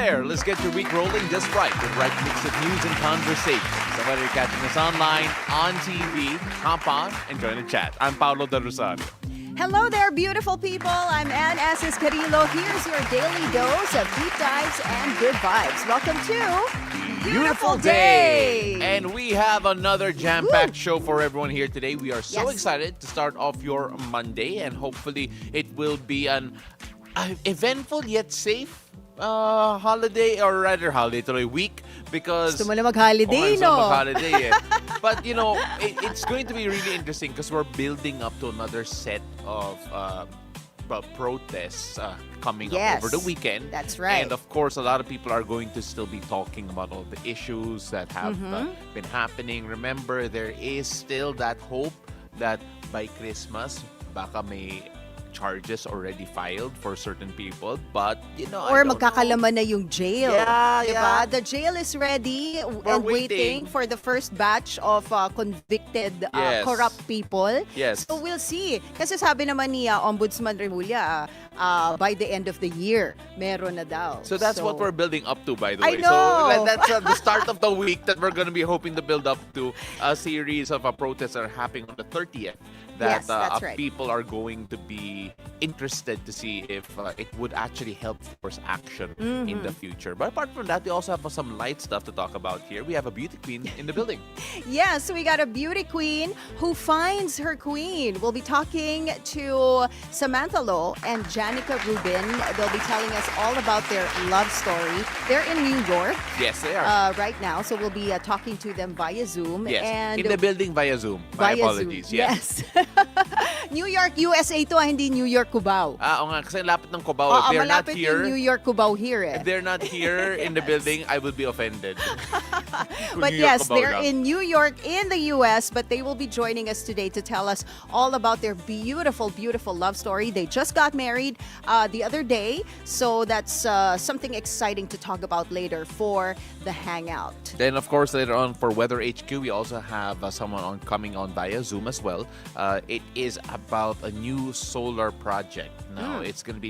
there. Let's get your week rolling just right with the right mix of news and conversation. So whether you're catching us online, on TV, hop on and join the chat. I'm Paolo de Rosario. Hello there, beautiful people. I'm Asis-Carilo. Here's your daily dose of deep dives and good vibes. Welcome to Beautiful Day! And we have another jam-packed show for everyone here today. We are so excited to start off your Monday, and hopefully it will be an eventful yet safe holiday, or rather holiday week, because gusto mo na mag-holiday, no? Mag-holiday, But you know, it's going to be really interesting because we're building up to another set of protests coming up over the weekend. That's right. And of course, a lot of people are going to still be talking about all the issues that have been happening. Remember, there is still that hope that by Christmas, baka may charges already filed for certain people, but you know, or magkakalaman na yung jail. Yeah. The jail is ready and waiting for the first batch of convicted corrupt people. Yes. So we'll see. Kasi sabi naman ni Ombudsman Remulla, by the end of the year, meron na daw. So that's what we're building up to, by the I way. know. So that's the start of the week that we're going to be hoping to build up to a series of protests that are happening on the 30th. That that's right. People are going to be interested to see if it would actually help force action in the future. But apart from that, we also have some light stuff to talk about here. We have a beauty queen in the building. Yes, we got a beauty queen who finds her queen. We'll be talking to Samantha Lo and Jannica Rubin. They'll be telling us all about their love story. They're in New York. Yes, they are. Right now. So we'll be talking to them via Zoom. Yes, and in the building via Zoom. My apologies. Zoom. Yes. New York, USA to, hindi New York, Cubao. Oo nga, kasi lapit ng Cubao. If they're not here, New York, Cubao here. If they're not here in the building, I will be offended. But yes, they're in New York, in the US, but they will be joining us today to tell us all about their beautiful, beautiful love story. They just got married the other day, so that's something exciting to talk about later for the Hangout. Then, of course, later on for Weather HQ, we also have someone coming on via Zoom as well. It is about a new solar project. Now, it is in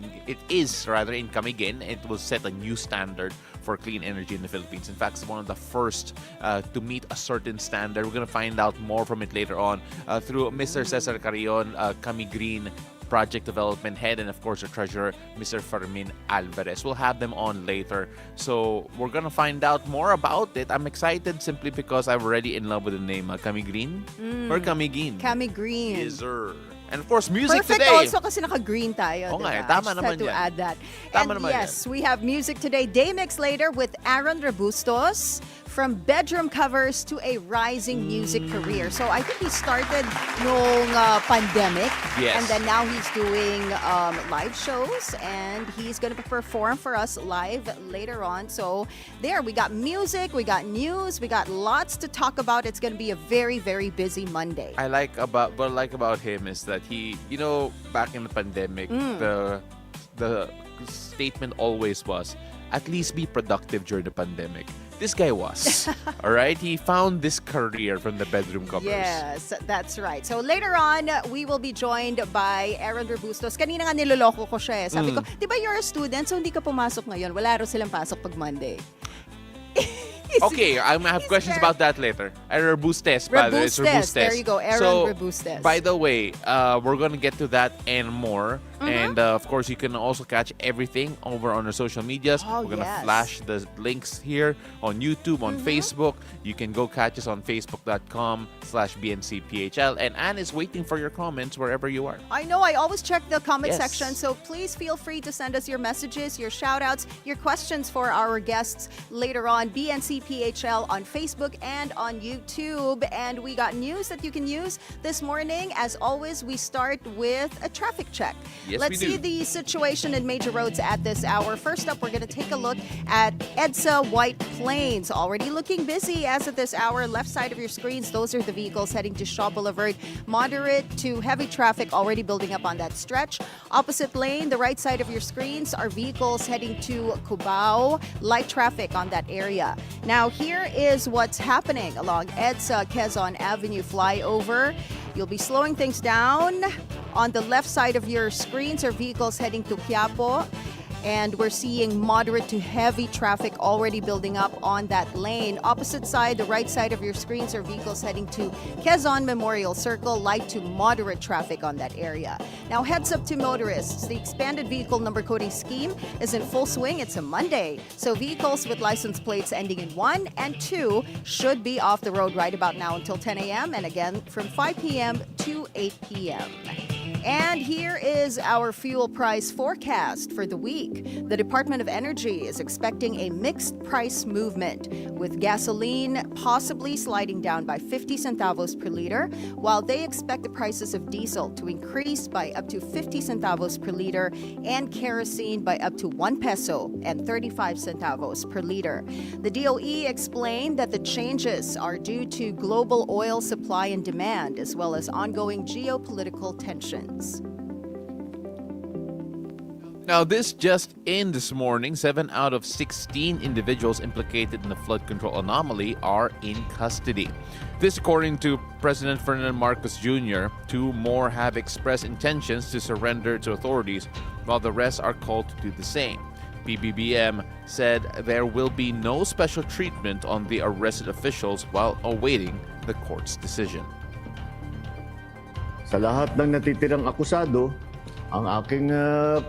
Camiguin. It will set a new standard for clean energy in the Philippines. In fact, it's one of the first to meet a certain standard. We're going to find out more from it later on through Mr. Cesar Carrion, Camiguin Project Development Head, and of course the Treasurer, Mr. Fermin Alvarez. We'll have them on later. So we're gonna find out more about it. I'm excited simply because I'm already in love with the name Camiguin or Camiguin. Camiguin. Yes, sir. And of course, music Perfect today. also kasi naka-green tayo. Oo nga, diba? tama I just naman had to yan. add that. Tama And naman yes, we have music today. Day mix later with Arron Rebustes. From bedroom covers to a rising music career. So I think he started nung pandemic. Yes. And then now he's doing live shows. And he's going to perform for us live later on. So there, we got music, we got news, we got lots to talk about. It's going to be a very, very busy Monday. What I like about him is that he, you know, back in the pandemic, the statement always was, at least be productive during the pandemic. This guy was. All right? He found this career from the bedroom covers. Yes, that's right. So later on, we will be joined by Arron Rebustes. Kanina nga niloloko ko siya eh. Sabi ko, di ba you're a student, so hindi ka pumasok ngayon. Wala raw silang pasok pag Monday. Okay, I'm gonna have questions about that later. Arron Rebustes, by the way. It's Rebustes. There you go, Arron Rebustes. By the way, we're gonna get to that and more. And of course, you can also catch everything over on our social medias. We're gonna flash the links here on YouTube, on Facebook. You can go catch us on facebook.com/BNCPHL. And Anne is waiting for your comments wherever you are. I know, I always check the comment section, so please feel free to send us your messages, your shout-outs, your questions for our guests later on. BNCPHL on Facebook and on YouTube. And we got news that you can use this morning. As always, we start with a traffic check. Yes, Let's see the situation in major roads at this hour. First up, we're going to take a look at EDSA White Plains. Already looking busy as of this hour. Left side of your screens, those are the vehicles heading to Shaw Boulevard. Moderate to heavy traffic already building up on that stretch. Opposite lane, the right side of your screens are vehicles heading to Cubao. Light traffic on that area. Now, here is what's happening along EDSA Quezon Avenue flyover. You'll be slowing things down. On the left side of your screens are vehicles heading to Quiapo. and we're seeing moderate to heavy traffic already building up on that lane. Opposite side, the right side of your screens are vehicles heading to Quezon Memorial Circle, light to moderate traffic on that area. Now, heads up to motorists. The expanded vehicle number coding scheme is in full swing. It's a Monday, so vehicles with license plates ending in 1 and 2 should be off the road right about now until 10 a.m. and again from 5 p.m. to 8 p.m. And here is our fuel price forecast for the week. The Department of Energy is expecting a mixed price movement, with gasoline possibly sliding down by 50 centavos per liter, while they expect the prices of diesel to increase by up to 50 centavos per liter and kerosene by up to 1 peso and 35 centavos per liter. The DOE explained that the changes are due to global oil supply and demand, as well as ongoing geopolitical tensions. Now, this just in this morning, 7 out of 16 individuals implicated in the flood control anomaly are in custody. This according to President Ferdinand Marcos Jr. 2 more have expressed intentions to surrender to authorities, while the rest are called to do the same. PBBM said there will be no special treatment on the arrested officials while awaiting the court's decision. Sa lahat ng natitirang akusado, ang aking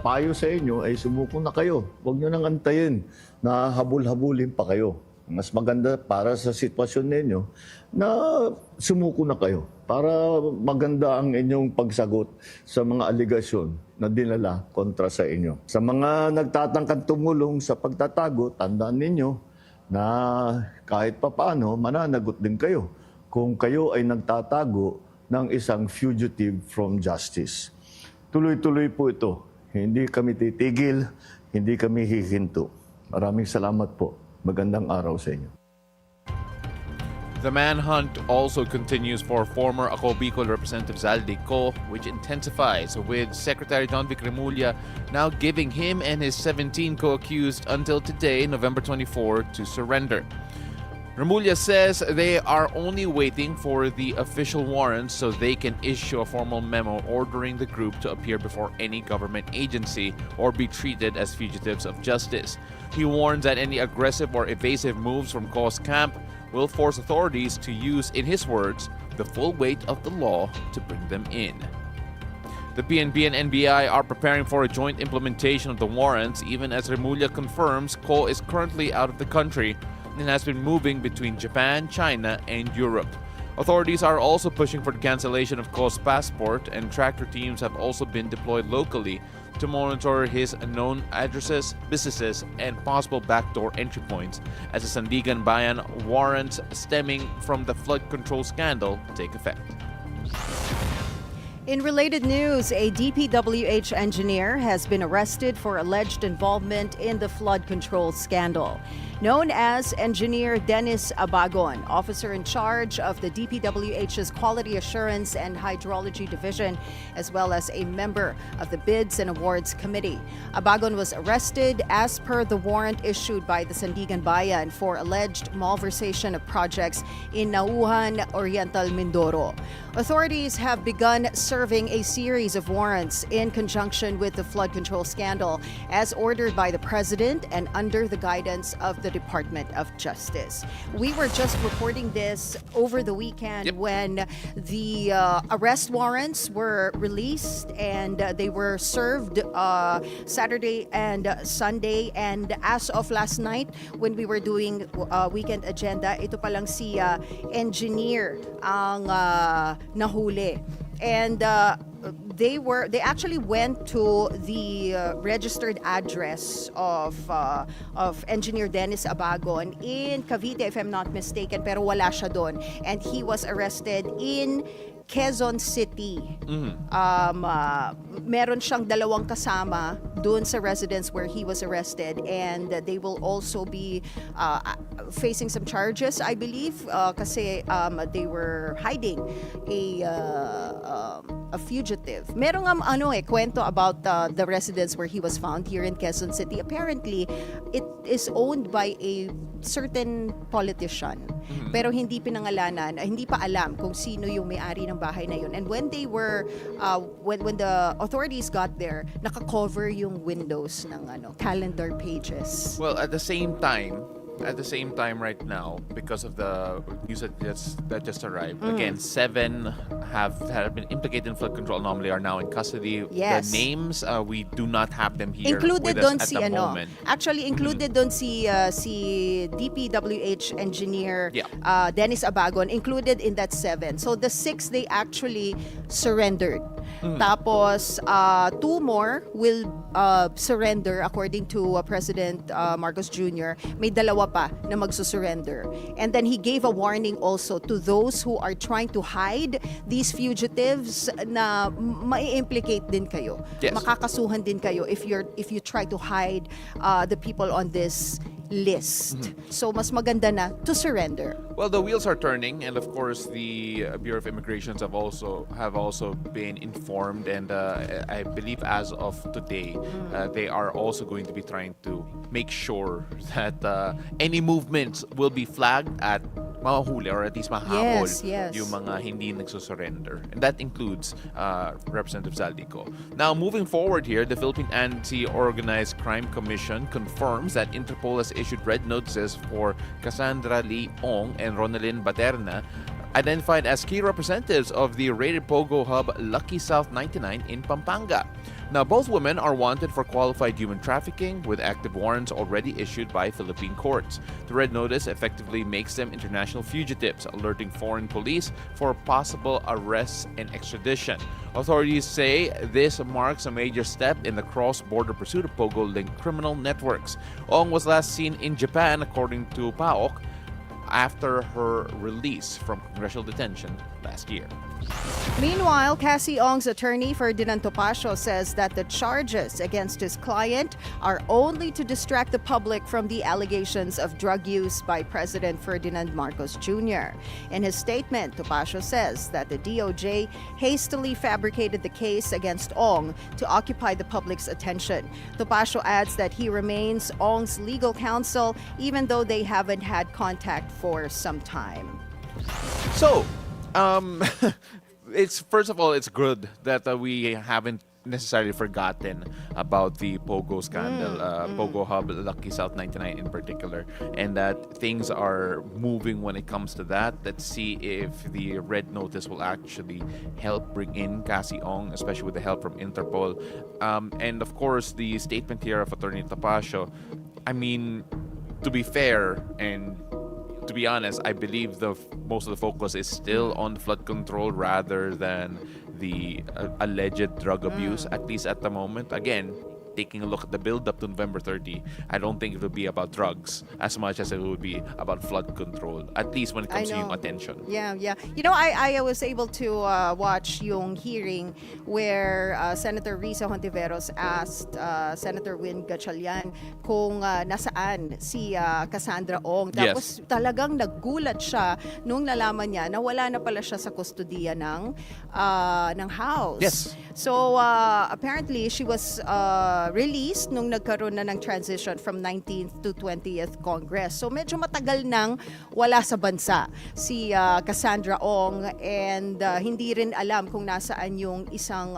payo sa inyo ay sumuko na kayo. Huwag nyo nang antayin na habul-habulin pa kayo. Mas maganda para sa sitwasyon ninyo na sumuko na kayo para maganda ang inyong pagsagot sa mga aligasyon na dinala kontra sa inyo. Sa mga nagtatangkang tumulong sa pagtatago, tandaan ninyo na kahit papaano mananagot din kayo kung kayo ay nagtatago ng isang fugitive from justice. Tuloy-tuloy po ito. Hindi kami titigil, hindi kami hihinto. Maraming salamat po. Magandang araw sa inyo. The manhunt also continues for former Ako Bicol Representative Zaldi Co, which intensifies with Secretary John Vic Remulla now giving him and his 17 co-accused until today, November 24, to surrender. Remulla says they are only waiting for the official warrants so they can issue a formal memo ordering the group to appear before any government agency or be treated as fugitives of justice. He warns that any aggressive or evasive moves from Co's camp will force authorities to use, in his words, the full weight of the law to bring them in. The PNP and NBI are preparing for a joint implementation of the warrants, even as Remulla confirms Co is currently out of the country and has been moving between Japan, China, and Europe. Authorities are also pushing for the cancellation of Co's passport, and tractor teams have also been deployed locally to monitor his known addresses, businesses, and possible backdoor entry points as the Sandigan Bayan warrants stemming from the flood control scandal take effect. In related news, a DPWH engineer has been arrested for alleged involvement in the flood control scandal. Known as Engineer Dennis Abagon, officer in charge of the DPWH's Quality Assurance and Hydrology Division, as well as a member of the Bids and Awards Committee. Abagon was arrested as per the warrant issued by the Sandigan Bayan for alleged malversation of projects in Nauhan, Oriental Mindoro. Authorities have begun serving a series of warrants in conjunction with the flood control scandal as ordered by the President and under the guidance of the Department of Justice. We were just reporting this over the weekend when the arrest warrants were released and they were served Saturday and Sunday, and as of last night when we were doing weekend agenda, ito palang si engineer ang nahuli. And they actually went to the registered address of Engineer Dennis Abagon in Cavite, if I'm not mistaken, pero wala siya doon. And he was arrested in Quezon City. Meron siyang dalawang kasama doon sa residence where he was arrested, and they will also be facing some charges, I believe, kasi they were hiding a a fugitive. Merong kwento about the residence where he was found here in Quezon City. Apparently, it is owned by a certain politician. Pero hindi pinangalanan, hindi pa alam kung sino yung may-ari ng bahay na yun. And when they were, when the authorities got there, naka-cover yung windows ng calendar pages. Well, at the same time right now, because of the news that just arrived, again, 7 have been implicated in flood control anomaly are now in custody. Yes. The names, we do not have them here Included with doon us si at the moment. Actually, included doon si DPWH engineer Yeah. Dennis Abagon, included in that 7. So the 6 they actually surrendered. Tapos 2 more will surrender according to President Marcos Jr. May 2 pa na magsusurrender. And then he gave a warning also to those who are trying to hide these fugitives na mai-implicate din kayo. Yes. Makakasuhan din kayo if you try to hide the people on this list. So mas maganda na to surrender. Well, the wheels are turning, and of course, the Bureau of Immigrations have also been informed, and I believe as of today, they are also going to be trying to make sure that any movements will be flagged at mahuli or at least mahabol Yes. yung mga hindi nagsusurrender. And that includes Representative Zaldico. Now, moving forward here, the Philippine Anti-Organized Crime Commission confirms that Interpol has issued red notices for Cassandra Leong and Ronalyn Baterna, identified as key representatives of the raided Pogo hub Lucky South 99 in Pampanga. Now, both women are wanted for qualified human trafficking with active warrants already issued by Philippine courts. The red notice effectively makes them international fugitives, alerting foreign police for possible arrests and extradition. Authorities say this marks a major step in the cross-border pursuit of Pogo-linked criminal networks. Ong was last seen in Japan, according to PAOK, after her release from congressional detention last year. Meanwhile, Cassie Ong's attorney, Ferdinand Topacio, says that the charges against his client are only to distract the public from the allegations of drug use by President Ferdinand Marcos Jr. In his statement, Topacio says that the DOJ hastily fabricated the case against Ong to occupy the public's attention. Topacio adds that he remains Ong's legal counsel even though they haven't had contact for some time. So, it's first of all, it's good that we haven't necessarily forgotten about the Pogo scandal, Pogo Hub, Lucky South 99 in particular, and that things are moving when it comes to that. Let's see if the red notice will actually help bring in Cassie Ong, especially with the help from Interpol. And of course, the statement here of Attorney Tapacio, I mean, to be fair and to be honest, I believe most of the focus is still on flood control rather than the alleged drug abuse, at least at the moment. Again, taking a look at the build-up to November 30, I don't think it will be about drugs as much as it will be about flood control, at least when it comes to yung attention. Yeah. You know, I was able to watch yung hearing where Senator Risa Hontiveros asked Senator Win Gatchalian kung nasaan si Cassandra Ong. Tapos talagang naggulat siya nung nalaman niya na wala na pala siya sa kustodiya ng house. Yes. So apparently she was released nung nagkaroon na ng transition from 19th to 20th Congress. So medyo matagal nang wala sa bansa si Cassandra Ong, and hindi rin alam kung nasaan yung isang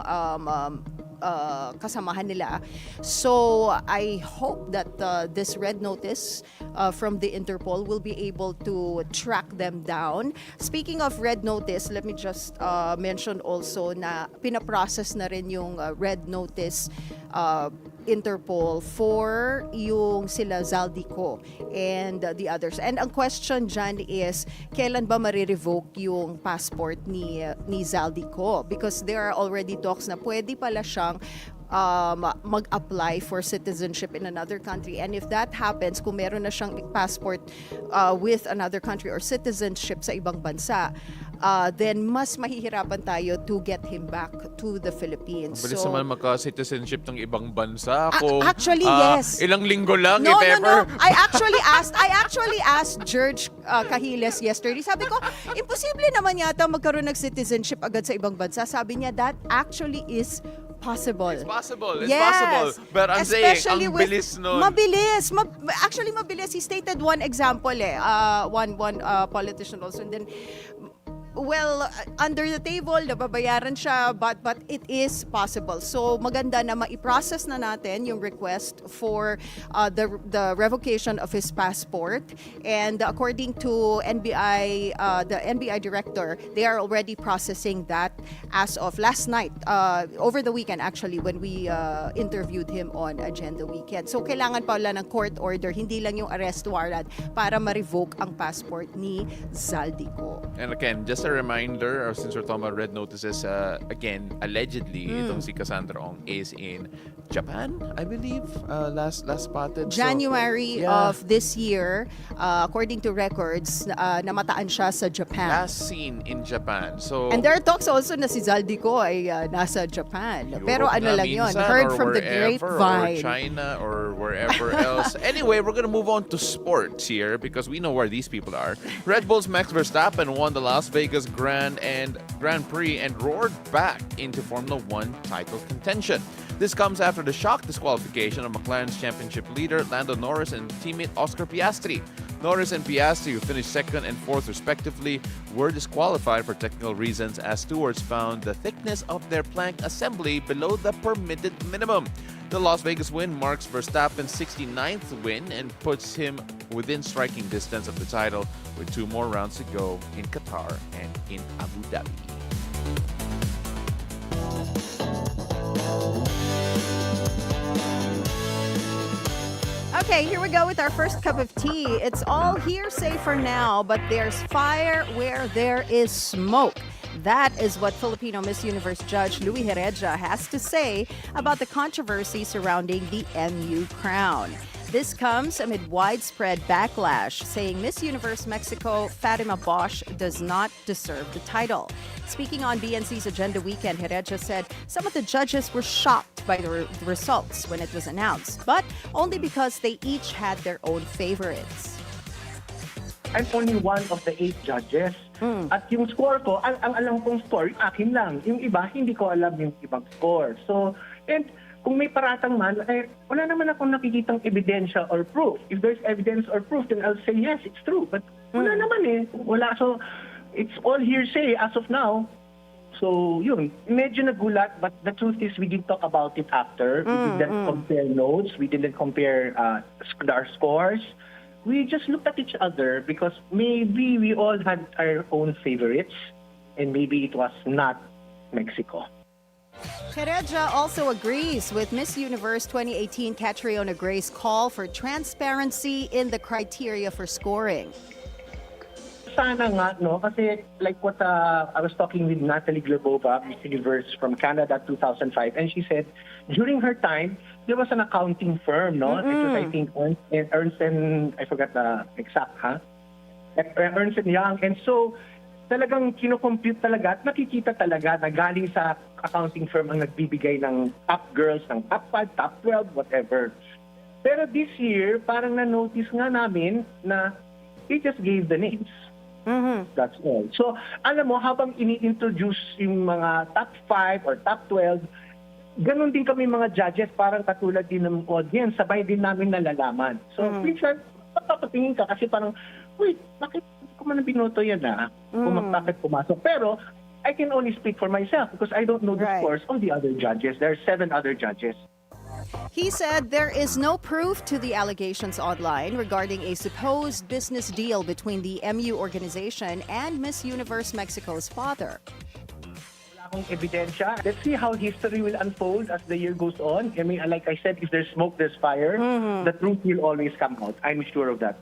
kasamahan nila. So I hope that this red notice from the Interpol will be able to track them down. Speaking of red notice, let me just mention also na pinaprocess na rin yung red notice Interpol for yung sila Zaldico and the others. And ang question dyan is, kailan ba marirevoke yung passport ni Zaldico? Because there are already talks na pwede pala siyang mag-apply for citizenship in another country. And if that happens, kung meron na siyang passport with another country or citizenship sa ibang bansa, then mas mahihirapan tayo to get him back to the Philippines. Bilis naman magka-citizenship ng ibang bansa. Kung, actually, yes. Ilang linggo lang, No. if ever. I actually asked George Cahiles yesterday. Sabi ko, imposible naman yata magkaroon ng citizenship agad sa ibang bansa. Sabi niya, that actually is possible. It's possible. It's Yes. possible. But I'm Especially saying, ang with- bilis nun. Mabilis. Actually, mabilis. He stated one example one politician also. And then, well, under the table, nababayaran siya, but it is possible. So, maganda na ma-process na natin yung request for the revocation of his passport. And according to NBI, the NBI director, they are already processing that as of last night, over the weekend actually, when we interviewed him on Agenda Weekend. So, kailangan pa wala ng court order, hindi lang yung arrest warrant para ma-revoke ang passport ni Zaldico. And again, just a reminder, since we're talking about red notices, again, allegedly, itong si Cassandra Ong is in Japan, I believe, last spotted. January So, yeah. of this year, according to records, namataan siya sa Japan. Last seen in Japan. So, And there are talks also na si Zaldico ay nasa Japan. Europe Pero ano na lang yun, minsan, heard or from the wherever, grapevine. or China or wherever else. Anyway, we're gonna move on to sports here because we know where these people are. Red Bull's Max Verstappen won the Las Vegas Grand Prix and roared back into Formula One title contention. This comes after the shock disqualification of McLaren's championship leader Lando Norris and teammate Oscar Piastri. Norris and Piastri, who finished second and fourth respectively, were disqualified for technical reasons as stewards found the thickness of their plank assembly below the permitted minimum. The Las Vegas win marks Verstappen's 69th win and puts him within striking distance of the title with 2 more rounds to go in Qatar and in Abu Dhabi. Okay, here we go with our first cup of tea. It's all hearsay for now, but there's fire where there is smoke. That is what Filipino Miss Universe judge Louis Heredia has to say about the controversy surrounding the MU crown. This comes amid widespread backlash, saying Miss Universe Mexico Fatima Bosch does not deserve the title. Speaking on BNC's Agenda Weekend, Heredia said some of the judges were shocked by the results when it was announced, but only because they each had their own favorites. I'm only one of the 8 judges. At yung score ko, ang alam kong score, yung akin lang. Yung iba, hindi ko alam yung ibang score. So, and kung may paratang man, wala naman akong nakikitang ebidensya or proof. If there's evidence or proof, then I'll say, yes, it's true. But wala naman eh. Wala. So, it's all hearsay as of now. So, yun. Medyo nagulat, but the truth is we didn't talk about it after. We didn't compare notes. We didn't compare our scores. We just looked at each other because maybe we all had our own favorites and maybe it was not Mexico. Heredia also agrees with Miss Universe 2018 Catriona Gray's call for transparency in the criteria for scoring. Sana nga, no? Kasi like what I was talking with Natalie Glebova, Miss Universe from Canada 2005, and she said during her time, there was an accounting firm, no? It was, I think, Ernst and I forgot the exact, Ernst and Young. And so, talagang kinocompute talaga at nakikita talaga na galing sa accounting firm ang nagbibigay ng top girls, ng top 5, top 12, whatever. Pero this year, parang na-notice nga namin na he just gave the names. That's all. So, alam mo, habang ini-introduce yung mga top 5 or top 12, ganun din kami mga judges, parang katulad din ng audience, sabay din namin nalalaman. So, minsan, papatingin ka kasi parang, wait, bakit ko man binoto yan bakit pumasok? Pero, I can only speak for myself because I don't know the scores of the other judges. There are 7 other judges. He said there is no proof to the allegations online regarding a supposed business deal between the MU organization and Miss Universe Mexico's father. Wala akong ebidensya. Let's see how history will unfold as the year goes on. I mean, like I said, if there's smoke, there's fire. The truth will always come out. I'm sure of that.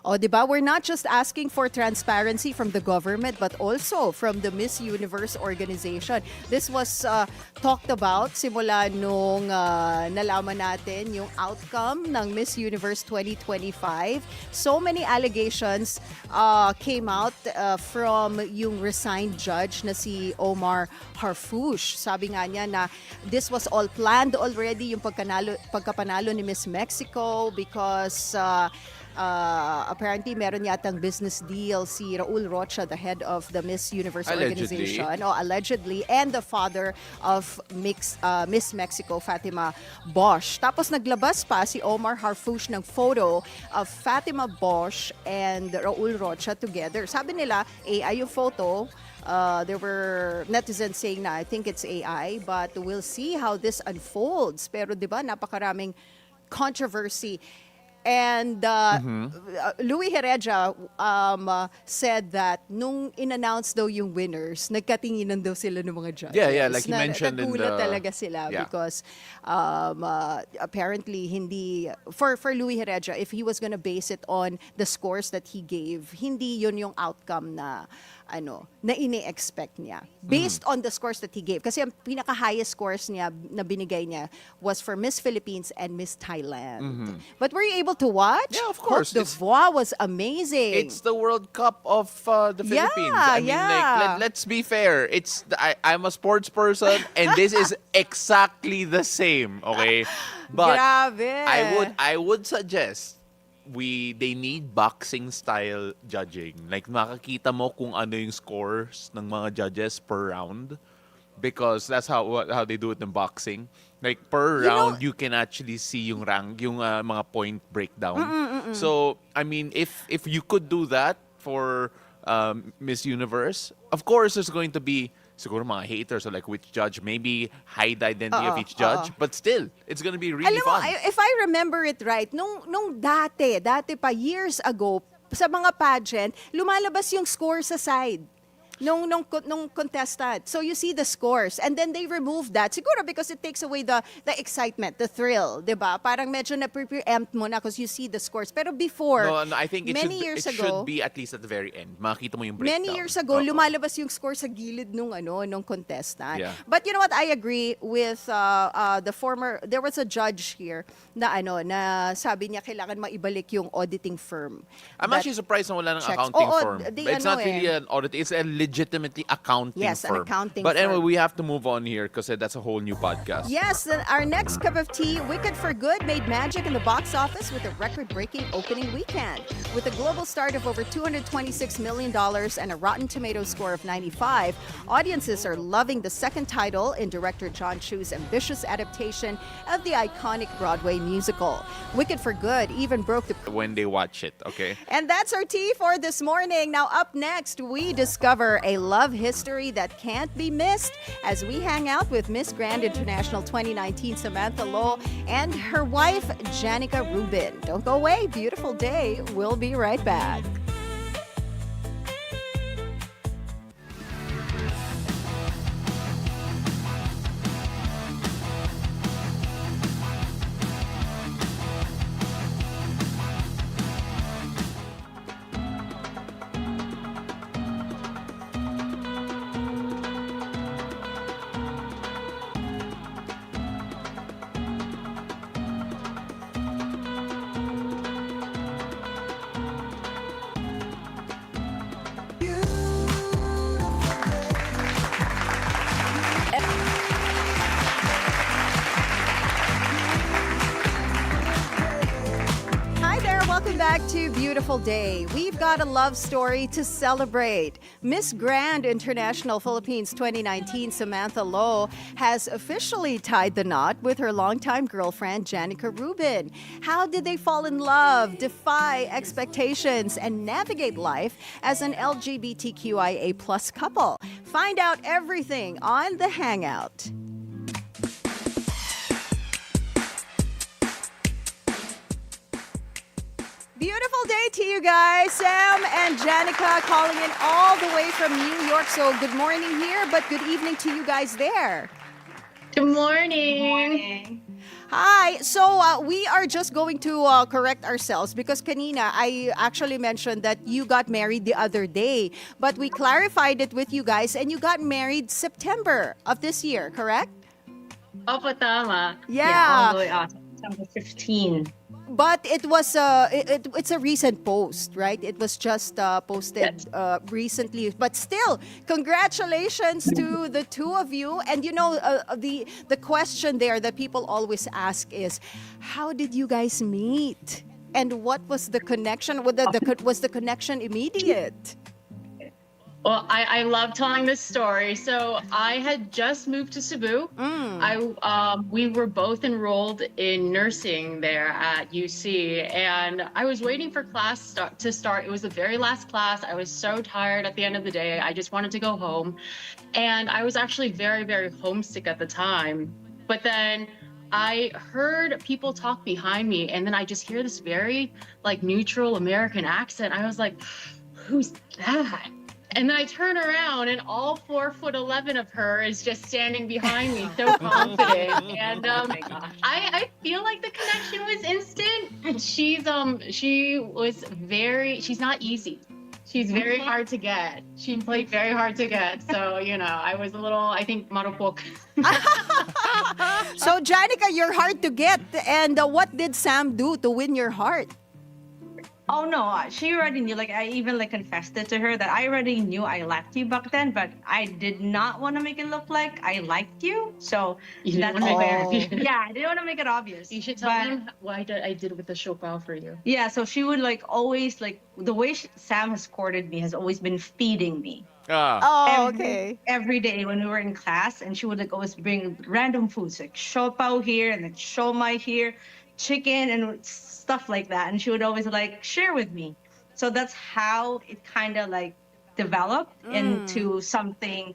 O, di ba? We're not just asking for transparency from the government, but also from the Miss Universe organization. This was talked about simula nung nalaman natin yung outcome ng Miss Universe 2025. So many allegations came out from yung resigned judge na si Omar Harfouche. Sabi nga niya na this was all planned already, yung pagkapanalo ni Miss Mexico, because apparently meron yatang business deal si Raul Rocha, the head of the Miss Universe organization, allegedly, and the father of Miss Mexico, Fatima Bosch. Tapos naglabas pa si Omar Harfouche ng photo of Fatima Bosch and Raul Rocha together. Sabi nila, AI yung photo. There were netizens saying na I think it's AI, but we'll see how this unfolds. Pero 'di ba, napakaraming controversy. And Louis Heredia said that nung in-announce daw yung winners, nagkatinginan daw sila ng mga judges. Yeah, like you mentioned in the... Nagulat talaga sila because apparently hindi... For Louis Heredia, if he was gonna base it on the scores that he gave, hindi yun yung outcome na ini-expect niya. Based on the scores that he gave. Kasi ang pinaka-highest scores niya na binigay niya was for Miss Philippines and Miss Thailand. But were you able to watch? Yeah, of course. The voix was amazing. It's the World Cup of the Philippines. I mean, like, let's be fair. I'm a sports person, and this is exactly the same. Okay, but Grabe. I would suggest they need boxing style judging. Like makakita mo kung ano yung scores ng mga judges per round, because that's how they do it in boxing. Like per round you can actually see yung rank, yung mga point breakdown. So I mean, if you could do that for Miss Universe, of course there's going to be siguro mga haters, or like which judge, maybe hide the identity of each judge, but still, it's gonna be really fun. If I remember it right, nung dati pa, years ago, sa mga pageant, lumalabas yung score sa side nung contestant. So you see the scores, and then they remove that. Siguro because it takes away the excitement, the thrill, 'di ba? Parang medyo na-preempt mo na because you see the scores. Pero before, no, I think it should be at least at the very end. Makita mo yung breakdown. Many years ago, lumalabas yung score sa gilid nung contestant. Yeah. But you know what? I agree with there was a judge here na sabi niya kailangan maibalik yung auditing firm. I'm actually surprised na wala ng accounting firm. It's not really an audit. It's a legitimately accounting firm. Yes, an accounting But anyway, firm. we have to move on here because that's a whole new podcast. Yes, our next cup of tea, Wicked for Good, made magic in the box office with a record-breaking opening weekend. With a global start of over $226 million and a Rotten Tomatoes score of 95, audiences are loving the second title in director John Chu's ambitious adaptation of the iconic Broadway musical. Wicked for Good even broke the... When they watch it, okay? And that's our tea for this morning. Now, up next, we discover a love history that can't be missed as we hang out with Miss Grand International 2019 Samantha Lo and her wife, Jannica Rubin. Don't go away. Beautiful day. We'll be right back. Welcome back to Beautiful Day. We've got a love story to celebrate. Miss Grand International Philippines 2019 Samantha Lo has officially tied the knot with her longtime girlfriend Jannica Rubin. How did they fall in love, defy expectations, and navigate life as an LGBTQIA+ couple? Find out everything on The Hangout. Beautiful day to you guys. Sam and Jannica calling in all the way from New York. So good morning here, but good evening to you guys there. Good morning. Hi. So we are just going to correct ourselves because kanina I actually mentioned that you got married the other day, but we clarified it with you guys and you got married September of this year, correct? Opo, tama. Yeah, all Yeah. the way out. September 15. But it was it's a recent post, right? It was just posted Yes. recently. But still, congratulations to the two of you. And you know, the question there that people always ask is, how did you guys meet? And what was the connection? Was the connection immediate? Well, I love telling this story. So I had just moved to Cebu. We were both enrolled in nursing there at UC, and I was waiting for to start. It was the very last class. I was so tired at the end of the day. I just wanted to go home, and I was actually very, very homesick at the time. But then I heard people talk behind me, and then I just hear this very like neutral American accent. I was like, "Who's that?" And then I turn around and all 4'11" of her is just standing behind me, so confident. And I feel like the connection was instant. And she's not easy. She's very hard to get. She played very hard to get. So, I was a little, I think, marupok. So, Janica, you're hard to get. And what did Sam do to win your heart? Oh no, she already knew. Like I even confessed it to her that I already knew I liked you back then, but I did not want to make it look like I liked you. So You didn't that's wanna make it where, obvious. yeah, I didn't want to make it obvious. You should tell But, them what I did with the shopao for you. yeah, so she would always the way Sam has courted me has always been feeding me. Ah. Oh, every, okay. every day when we were in class, and she would always bring random foods like siopaw here and then siomai here, chicken and stuff like that, and she would always share with me. So that's how it kind of developed into something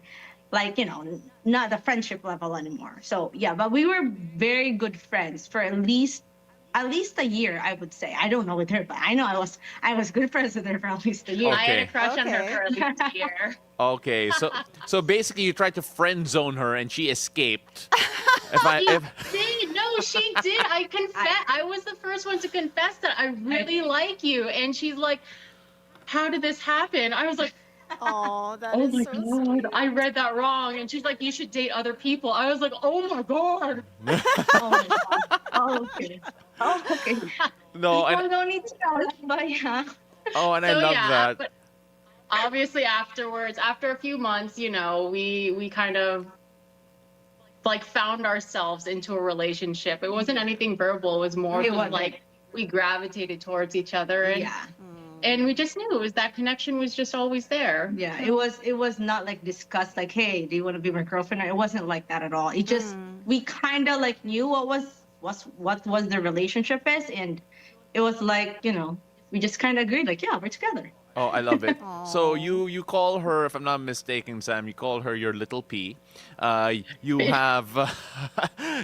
not the friendship level anymore. So yeah, but we were very good friends for at least a year, I would say. I don't know with her, but I know I was good friends with her for at least a year. I had Okay. a crush on her Okay. for at least a year. Okay, so basically you tried to friend zone her and she escaped. No, she did. I confess. I was the first one to confess that I really like you. And she's like, how did this happen? I was like, Oh, that oh is my so God, sweet. I read that wrong. And she's like, you should date other people. I was like, oh my God. Oh my God. Oh, okay. Oh, okay. No, I and don't need to know that, but yeah. I love that. But obviously afterwards, after a few months, we kind of found ourselves into a relationship. It wasn't anything verbal. It was more It just wasn't. we gravitated towards each other. And, Yeah. and we just knew that connection was just always there. Yeah, it was not discussed hey, do you want to be my girlfriend? It wasn't like that at all. It just we kind of knew what was the relationship is, and it was we just kind of agreed yeah, we're together. Oh, I love it. So Aw. you call her, if I'm not mistaken, Sam, you call her your little P. You have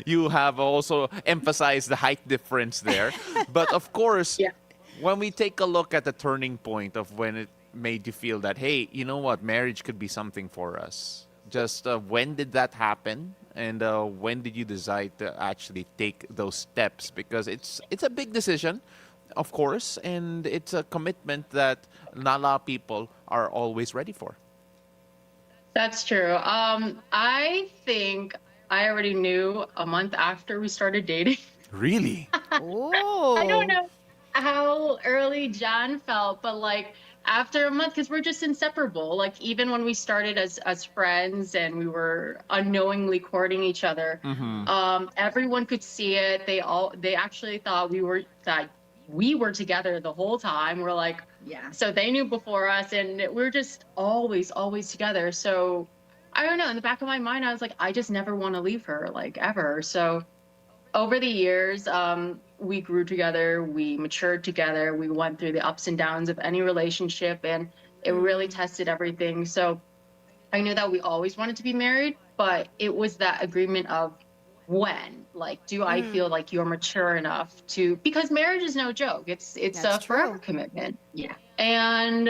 you have also emphasized the height difference there. But of course, Yeah. when we take a look at the turning point of when it made you feel that, hey, you know what, marriage could be something for us. Just when did that happen, and when did you decide to actually take those steps? Because it's a big decision, of course, and it's a commitment that not a lot of people are always ready for. That's true. I think I already knew a month after we started dating. Really? Oh. I don't know how early John felt, but after a month, because we're just inseparable. Even when we started as friends and we were unknowingly courting each other, everyone could see it. They actually thought we were together the whole time. We're Yeah. so they knew before us, and we're just always together. So I don't know. In the back of my mind, I was I just never want to leave her, ever. So over the years, we grew together, we matured together, we went through the ups and downs of any relationship, and it really tested everything. So I knew that we always wanted to be married, but it was that agreement of when, do I feel you're mature enough to, because marriage is no joke. It's That's a forever true. commitment. Yeah. And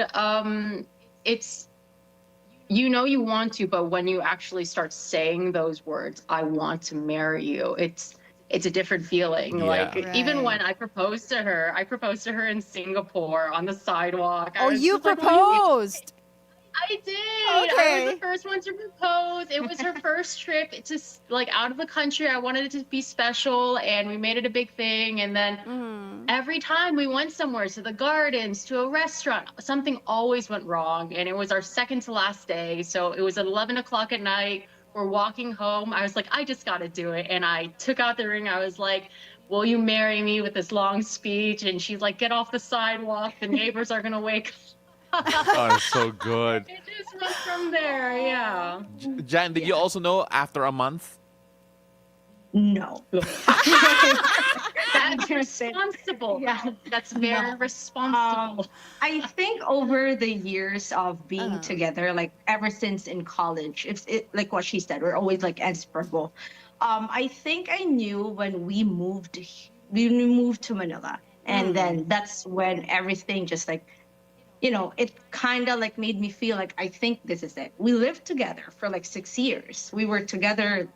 it's, you want to, but when you actually start saying those words, I want to marry you, it's a different feeling. Yeah. Like even Right. when I proposed to her in Singapore on the sidewalk. I Oh, was you just like, "Will you proposed. I did. I was the Okay. first one to propose. It was her first trip to like out of the country. I wanted it to be special, and we made it a big thing. And then every time we went somewhere, to the gardens, to a restaurant, something always went wrong. And it was our second to last day, so it was at 11 o'clock at night. We're walking home. I was like, I just got to do it, and I took out the ring. I was like, will you marry me, with this long speech? And she's like, get off the sidewalk. The neighbors are gonna wake up. Oh, so good. It just went from there, yeah. Jan, did you also know after a month? No. That's responsible. Yeah. That's very No. responsible. I think over the years of being together, like ever since in college, it's like what she said, we're always like inseparable. I think I knew when we moved to Manila, and then that's when everything just like, it kind of like made me feel like I think this is it. We lived together for like 6 years. We were together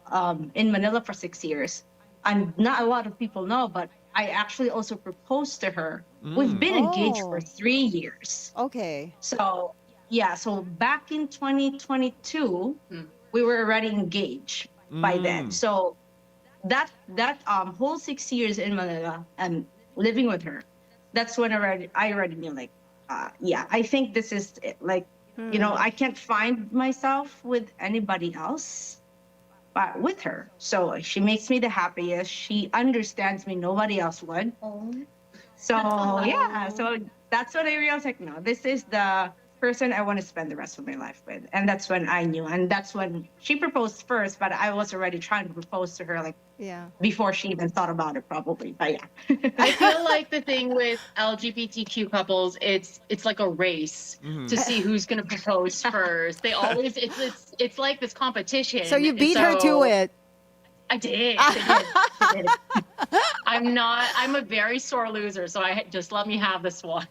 in Manila for 6 years, and not a lot of people know, but I actually also proposed to her. We've been engaged for 3 years. Okay. So yeah, so back in 2022, we were already engaged by then. So that whole 6 years in Manila and living with her, that's when I already knew, like, yeah, I think this is it. Like, I can't find myself with anybody else but with her. So she makes me the happiest. She understands me. Nobody else would. So yeah, so that's when I realized, like, no, this is the person I want to spend the rest of my life with. And that's when I knew. And that's when she proposed first, but I was already trying to propose to her, like, before she even thought about it, probably. But yeah. I feel like the thing with LGBTQ couples, it's like a race to see who's gonna propose first. They always it's like this competition. So you beat her to it. I did. I did. I'm a very sore loser, so just let me have this one.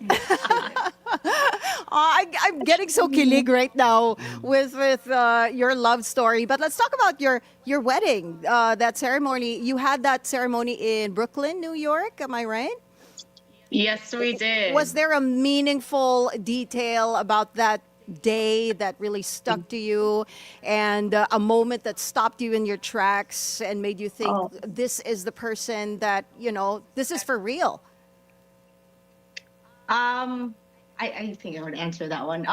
I'm getting so kilig right now with your love story. But let's talk about your wedding. That ceremony. You had that ceremony in Brooklyn, New York. Am I right? Yes, we did. Was there a meaningful detail about that day that really stuck to you, and a moment that stopped you in your tracks and made you think, this is the person that, this is for real? I think I would answer that one.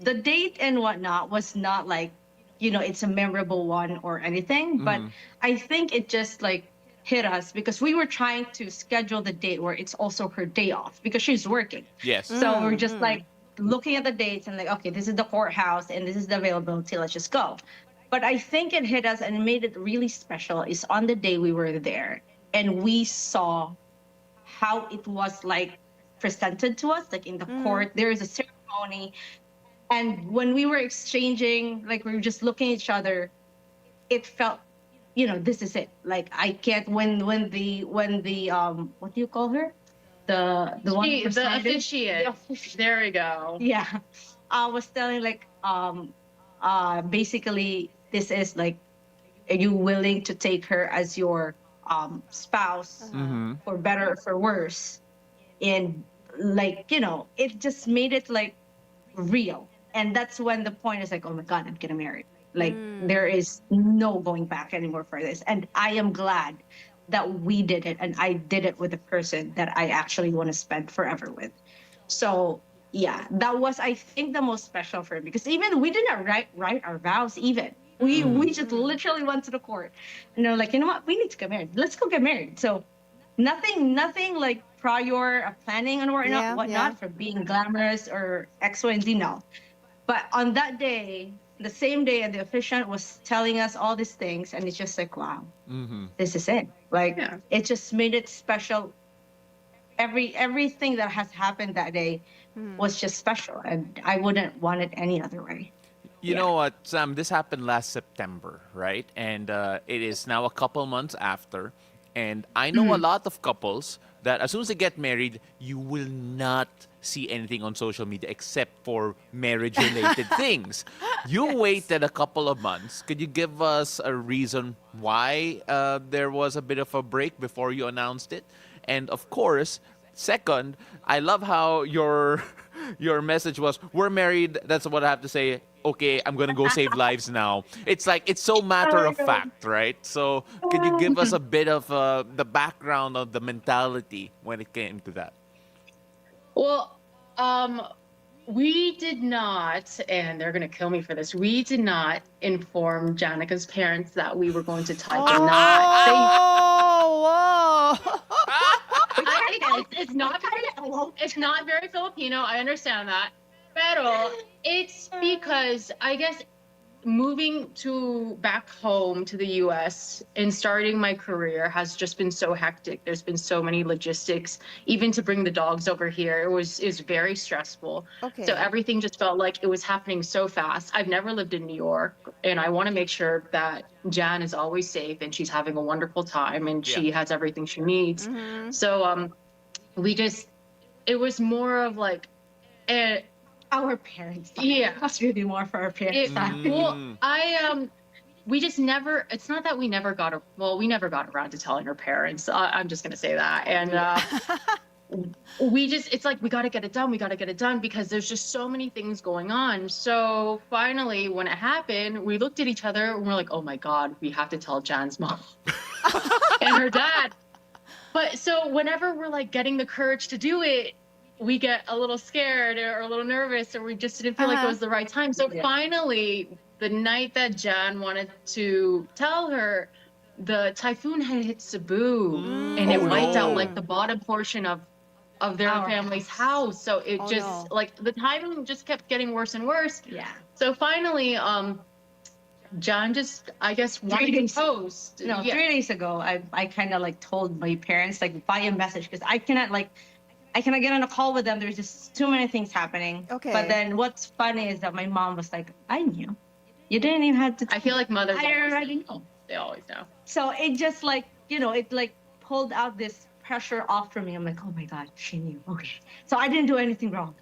The date and whatnot was not like, it's a memorable one or anything, but I think it just like hit us because we were trying to schedule the date where it's also her day off because she's working. Yes. So we're just like looking at the dates and like, okay, this is the courthouse and this is the availability. Let's just go. But I think it hit us and made it really special is on the day we were there and we saw how it was like presented to us, like in the court. There is a ceremony, and when we were exchanging, like we were just looking at each other, it felt, this is it. Like I can't. When the what do you call her? The one who the presided? officiant. There we go. Yeah, I was telling like basically this is like, are you willing to take her as your spouse for better or for worse? And like, it just made it like real. And that's when the point is like, oh my God, I'm getting married. Like there is no going back anymore for this. And I am glad that we did it. And I did it with a person that I actually want to spend forever with. So yeah, that was, I think, the most special for me because even we didn't write our vows even. We just literally went to the court and they're like, you know what, we need to get married. Let's go get married. So nothing like prior planning and whatnot for being glamorous or X, Y, and Z, no. But on that day, the same day, and the officiant was telling us all these things, and it's just like, wow, this is it. Like, it just made it special. Everything that has happened that day was just special, and I wouldn't want it any other way. You know what, Sam, this happened last September, right? And it is now a couple months after. And I know a lot of couples that as soon as they get married, you will not see anything on social media except for marriage-related things. You waited a couple of months. Could you give us a reason why there was a bit of a break before you announced it? And of course, second, I love how your message was, "We're married. That's what I have to say. Okay, I'm gonna go save lives now." It's like it's so matter of fact, right? So, could you give us a bit of the background of the mentality when it came to that? Well, we did not, and they're gonna kill me for this. We did not inform Janica's parents that we were going to tie the knot. Oh, whoa. It's not very Filipino. I understand that. Pero it's because I guess moving back home to the US and starting my career has just been so hectic. There's been so many logistics, even to bring the dogs over here. It was very stressful. Okay. So everything just felt like it was happening so fast. I've never lived in New York, and I want to make sure that Jan is always safe and she's having a wonderful time and she has everything she needs. So it was more of like Our parents. Yeah. That's really more for our parents. Well, we just never, it's not that we never got around to telling her parents. I'm just going to say that. And it's like, we got to get it done because there's just so many things going on. So finally, when it happened, we looked at each other and we're like, oh my God, we have to tell Jan's mom and her dad. But so whenever we're like getting the courage to do it, we get a little scared or a little nervous, or we just didn't feel like it was the right time. So finally, the night that Jan wanted to tell her, the typhoon had hit Cebu and it wiped out like the bottom portion of their family's house. So it like the timing just kept getting worse and worse. Yeah. So finally, Jan just, I guess, wanted to post. 3 days ago, I kind of like told my parents like via message, because I cannot get on a call with them. There's just too many things happening. Okay. But then what's funny is that my mom was like, I knew. You didn't even have to. I feel like mothers already know. They always know. So it just like, it like pulled out this pressure off from me. I'm like, oh my God, she knew. Okay. So I didn't do anything wrong.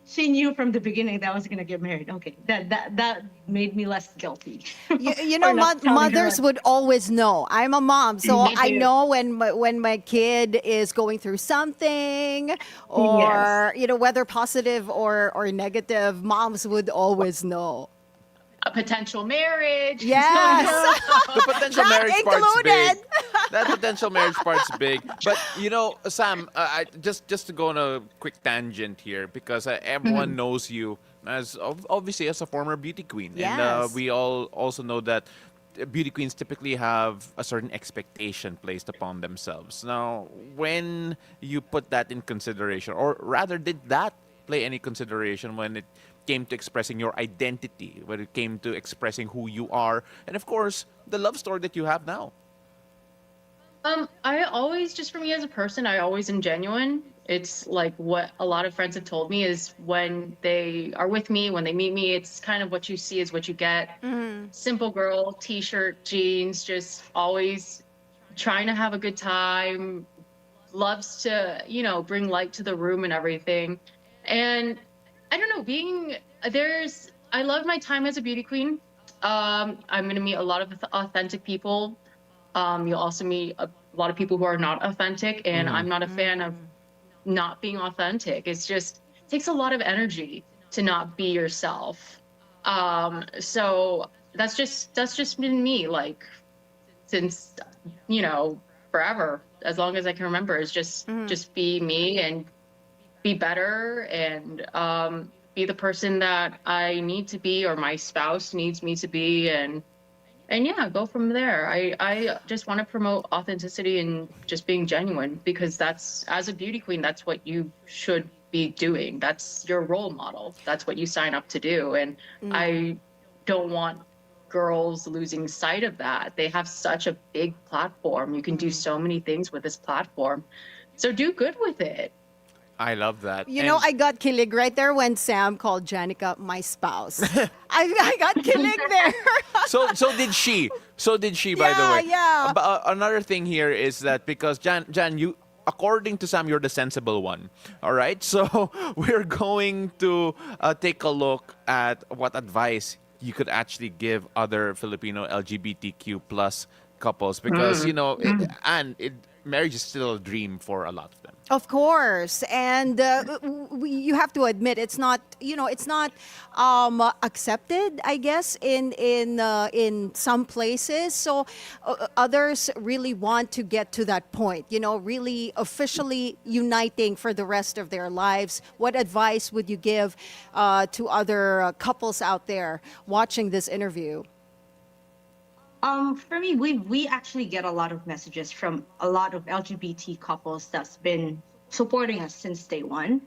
She knew from the beginning that I was going to get married. Okay. That made me less guilty. You know, mothers would always know. I'm a mom, so I know when my kid is going through something, or whether positive or negative, moms would always know. A potential marriage. Yes. The potential marriage part's included. big. That potential marriage part's big. But Sam, I just to go on a quick tangent here, because everyone knows you as obviously as a former beauty queen, Yes. and we all also know that beauty queens typically have a certain expectation placed upon themselves. Now, when you put that in consideration, or rather, did that play any consideration when it came to expressing your identity, when it came to expressing who you are, and of course, the love story that you have now? I always, just for me as a person, I always am genuine. It's like what a lot of friends have told me is when they are with me, when they meet me, it's kind of what you see is what you get. Simple girl, t-shirt, jeans, just always trying to have a good time, loves to, bring light to the room and everything. And I don't know, I love my time as a beauty queen. I'm going to meet a lot of authentic people. You'll also meet a lot of people who are not authentic, and I'm not a fan of not being authentic. It takes a lot of energy to not be yourself. So that's just been me, like, since, forever, as long as I can remember, is just be me and be better and be the person that I need to be, or my spouse needs me to be, and go from there. I just want to promote authenticity and just being genuine, because that's, as a beauty queen, that's what you should be doing. That's your role model. That's what you sign up to do. And I don't want girls losing sight of that. They have such a big platform. You can do so many things with this platform. So do good with it. I love that. I got kilig right there when Sam called Jannica my spouse. I got kilig there. So did she. By the way. Yeah. But another thing here is that because Jan, according to Sam, you're the sensible one. All right, so we're going to take a look at what advice you could actually give other Filipino LGBTQ plus couples because marriage is still a dream for a lot of them. Of course, and you have to admit it's not accepted, I guess, in some places. So others really want to get to that point, really officially uniting for the rest of their lives. What advice would you give to other couples out there watching this interview? For me, we actually get a lot of messages from a lot of LGBT couples that's been supporting us since day one.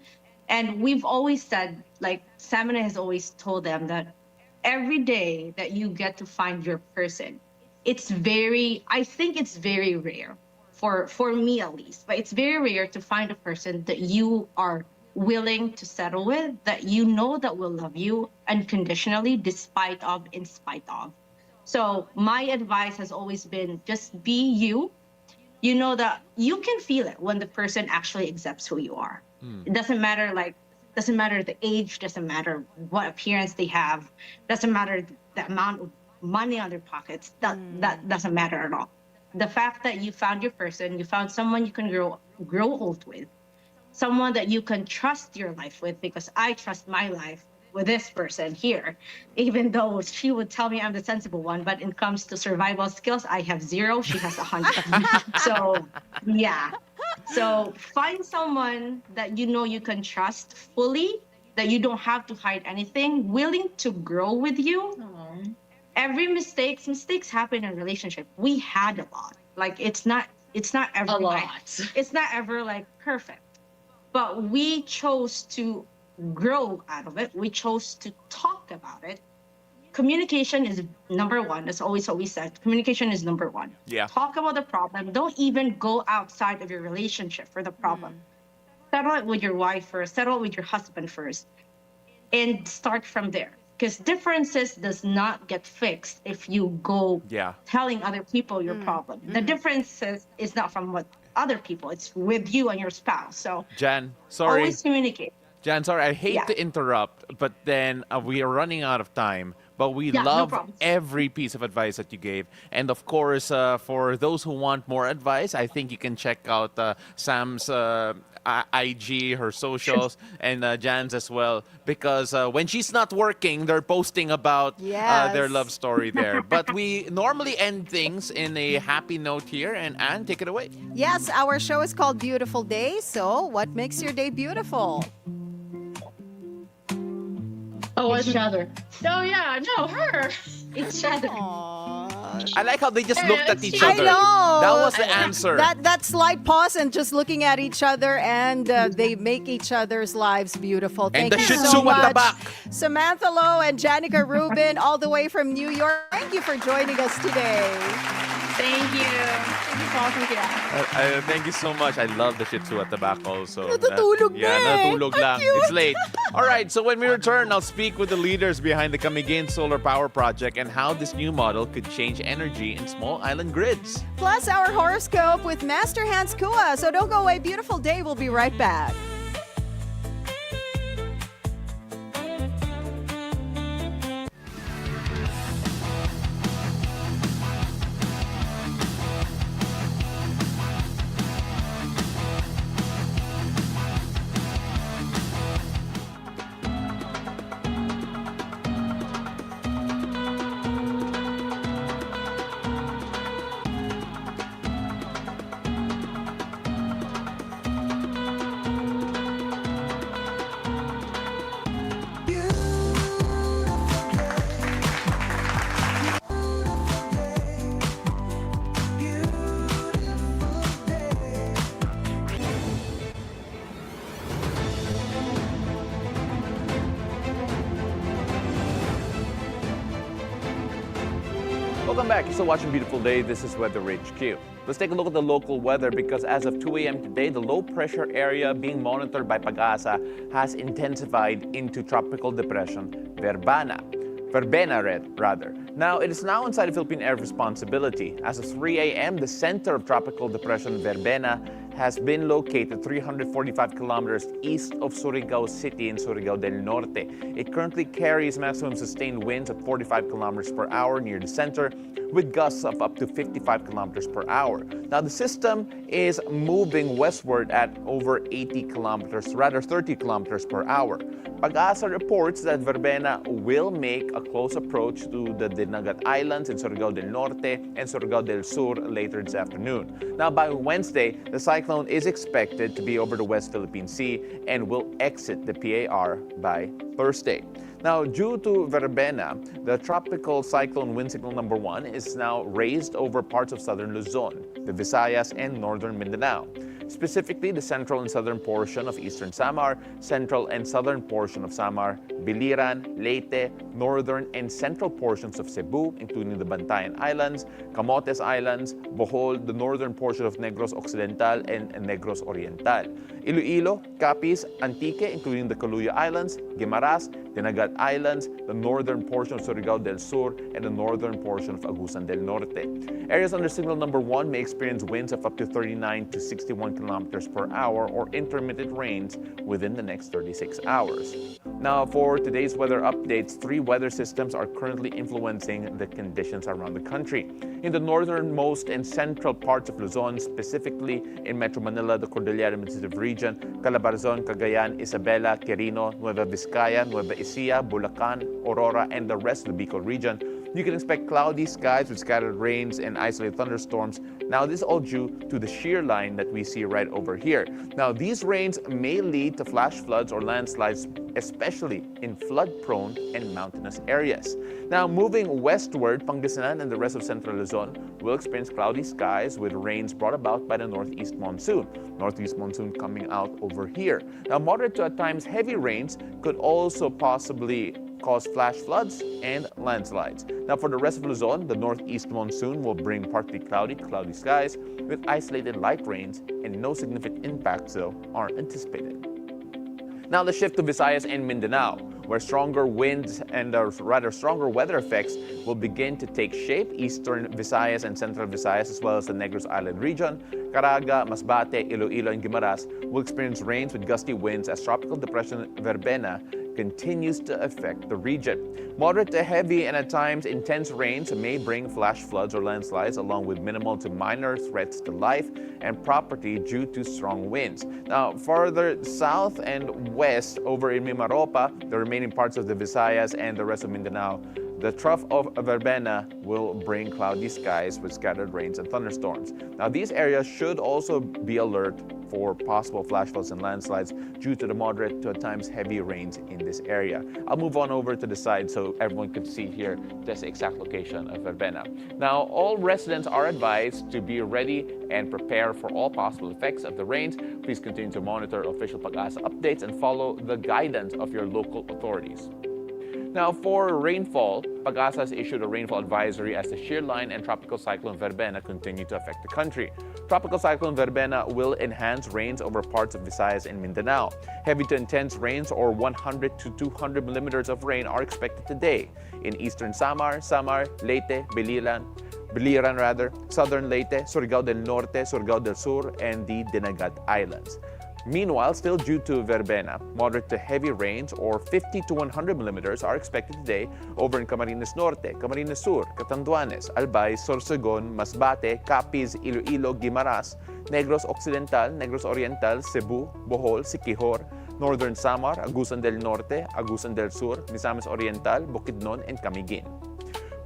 And we've always said, like Samantha has always told them that every day that you get to find your person, I think it's very rare, for me at least, but it's very rare to find a person that you are willing to settle with, that that will love you unconditionally, in spite of. So my advice has always been just be you. You know that you can feel it when the person actually accepts who you are. It doesn't matter the age, doesn't matter what appearance they have, doesn't matter the amount of money on their pockets. That doesn't matter at all. The fact that you found your person, you found someone you can grow old with, someone that you can trust your life with, because I trust my life with this person here, even though she would tell me I'm the sensible one, but when it comes to survival skills, I have 0, she has 100. So yeah, so find someone that you can trust fully, that you don't have to hide anything, willing to grow with you. Every mistakes happen in a relationship. We had a lot. Like it's not ever A lot. It's not ever like perfect, but we chose to grow out of it. We chose to talk about it. Communication is number one. That's always what we said. Communication is number one. Yeah. Talk about the problem. Don't even go outside of your relationship for the problem. Settle it with your wife first. Settle it with your husband first. And start from there. Because differences does not get fixed if you go telling other people your problem. The differences is not from what other people. It's with you and your spouse. So Jan, sorry. always communicate. Jan, sorry, I hate to interrupt, but then we are running out of time. But we love every piece of advice that you gave. And of course, for those who want more advice, I think you can check out Sam's IG, her socials, and Jan's as well. Because when she's not working, they're posting about their love story there. But we normally end things in a happy note here. And Anne, take it away. Yes, our show is called Beautiful Day. So what makes your day beautiful? Oh, each other. Oh, yeah, no, her. Each other. I like how they just looked at each I other. know. That was the answer. That slight pause and just looking at each other, and they make each other's lives beautiful. Thank And the you Shih so Tzu much, at the back. Samantha Lo and Jannica Rubin, all the way from New York. Thank you for joining us today. Thank you. Thank you, Paul. Thank you. Thank you so much. I love the Shih Tzu at the back also. Natutulog na eh. natutulog lang. It's late. All right, so when we return, I'll speak with the leaders behind the Camiguin Solar Power Project and how this new model could change energy in small island grids. Plus our horoscope with Master Hans Kua. So don't go away. Beautiful day. We'll be right back. Welcome back. You're still watching Beautiful Day. This is Weather HQ. Let's take a look at the local weather because as of 2 a.m. today, the low pressure area being monitored by Pag-asa has intensified into Tropical Depression Verbena. Now, it is now inside the Philippine Air Responsibility. As of 3 a.m., the center of Tropical Depression Verbena has been located 345 kilometers east of Surigao City in Surigao del Norte. It currently carries maximum sustained winds of 45 kilometers per hour near the center, with gusts of up to 55 kilometers per hour. Now, the system is moving westward at over 30 kilometers per hour. Pag-asa reports that Verbena will make a close approach to the Dinagat Islands in Surigao del Norte and Surigao del Sur later this afternoon. Now, by Wednesday, the cyclone is expected to be over the West Philippine Sea and will exit the PAR by Thursday. Now, due to Verbena, the tropical cyclone wind signal number 1 is now raised over parts of southern Luzon, the Visayas, and northern Mindanao. Specifically, the central and southern portion of eastern Samar, central and southern portion of Samar, Biliran, Leyte, northern and central portions of Cebu, including the Bantayan Islands, Camotes Islands, Bohol, the northern portion of Negros Occidental and Negros Oriental, Iloilo, Capiz, Antique, including the Caluya Islands, Guimaras, Dinagat Islands, the northern portion of Surigao del Sur, and the northern portion of Agusan del Norte. Areas under signal number 1 may experience winds of up to 39 to 61 kilometers per hour or intermittent rains within the next 36 hours. Now, for today's weather updates, 3 weather systems are currently influencing the conditions around the country. In the northernmost and central parts of Luzon, specifically in Metro Manila, the Cordillera Administrative Region, Calabarzon, Cagayan, Isabela, Quirino, Nueva Vizcaya, Nueva Ecija, Bulacan, Aurora, and the rest of the Bicol region, you can expect cloudy skies with scattered rains and isolated thunderstorms. Now, this is all due to the shear line that we see right over here. Now, these rains may lead to flash floods or landslides, especially in flood-prone and mountainous areas. Now, moving westward, Pangasinan and the rest of central Luzon will experience cloudy skies with rains brought about by the northeast monsoon. Northeast monsoon coming out over here. Now, moderate to at times heavy rains could also possibly cause flash floods and landslides. Now, for the rest of Luzon, the northeast monsoon will bring partly cloudy skies with isolated light rains, and no significant impacts, though, are anticipated. Now, let's shift to Visayas and Mindanao, where stronger winds and rather stronger weather effects will begin to take shape. Eastern Visayas and Central Visayas, as well as the Negros Island region, Caraga, Masbate, Iloilo, and Guimaras will experience rains with gusty winds as Tropical Depression Verbena continues to affect the region. Moderate to heavy and at times intense rains may bring flash floods or landslides, along with minimal to minor threats to life and property due to strong winds. Now, farther south and west over in Mimaropa, the remaining parts of the Visayas and the rest of Mindanao, the trough of Verbena will bring cloudy skies with scattered rains and thunderstorms. Now, these areas should also be alert for possible flash floods and landslides due to the moderate to at times heavy rains in this area. I'll move on over to the side so everyone can see here this exact location of Verbena. Now, all residents are advised to be ready and prepare for all possible effects of the rains. Please continue to monitor official Pag-asa updates and follow the guidance of your local authorities. Now, for rainfall, Pag-asa has issued a rainfall advisory as the shear line and Tropical Cyclone Verbena continue to affect the country. Tropical Cyclone Verbena will enhance rains over parts of Visayas and Mindanao. Heavy to intense rains or 100 to 200 millimeters of rain are expected today in eastern Samar, Leyte, Biliran, southern Leyte, Surigao del Norte, Surigao del Sur, and the Dinagat Islands. Meanwhile, still due to Verbena, moderate to heavy rains or 50 to 100 millimeters are expected today over in Camarines Norte, Camarines Sur, Catanduanes, Albay, Sorsogon, Masbate, Capiz, Iloilo, Guimaras, Negros Occidental, Negros Oriental, Cebu, Bohol, Siquijor, Northern Samar, Agusan del Norte, Agusan del Sur, Misamis Oriental, Bukidnon, and Camiguin.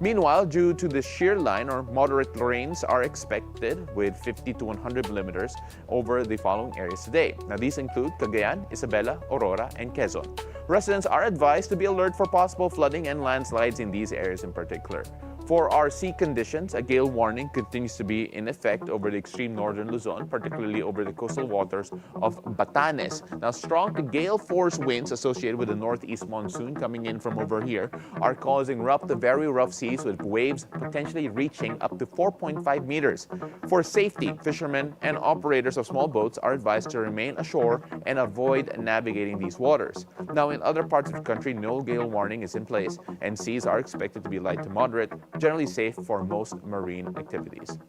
Meanwhile, due to the shear line, or moderate rains are expected with 50 to 100 millimeters over the following areas today. Now, these include Cagayan, Isabela, Aurora, and Quezon. Residents are advised to be alert for possible flooding and landslides in these areas in particular. For our sea conditions, a gale warning continues to be in effect over the extreme northern Luzon, particularly over the coastal waters of Batanes. Now, strong to gale force winds associated with the northeast monsoon coming in from over here are causing rough to very rough seas with waves potentially reaching up to 4.5 meters. For safety, fishermen and operators of small boats are advised to remain ashore and avoid navigating these waters. Now, in other parts of the country, no gale warning is in place, and seas are expected to be light to moderate generally safe for most marine activities.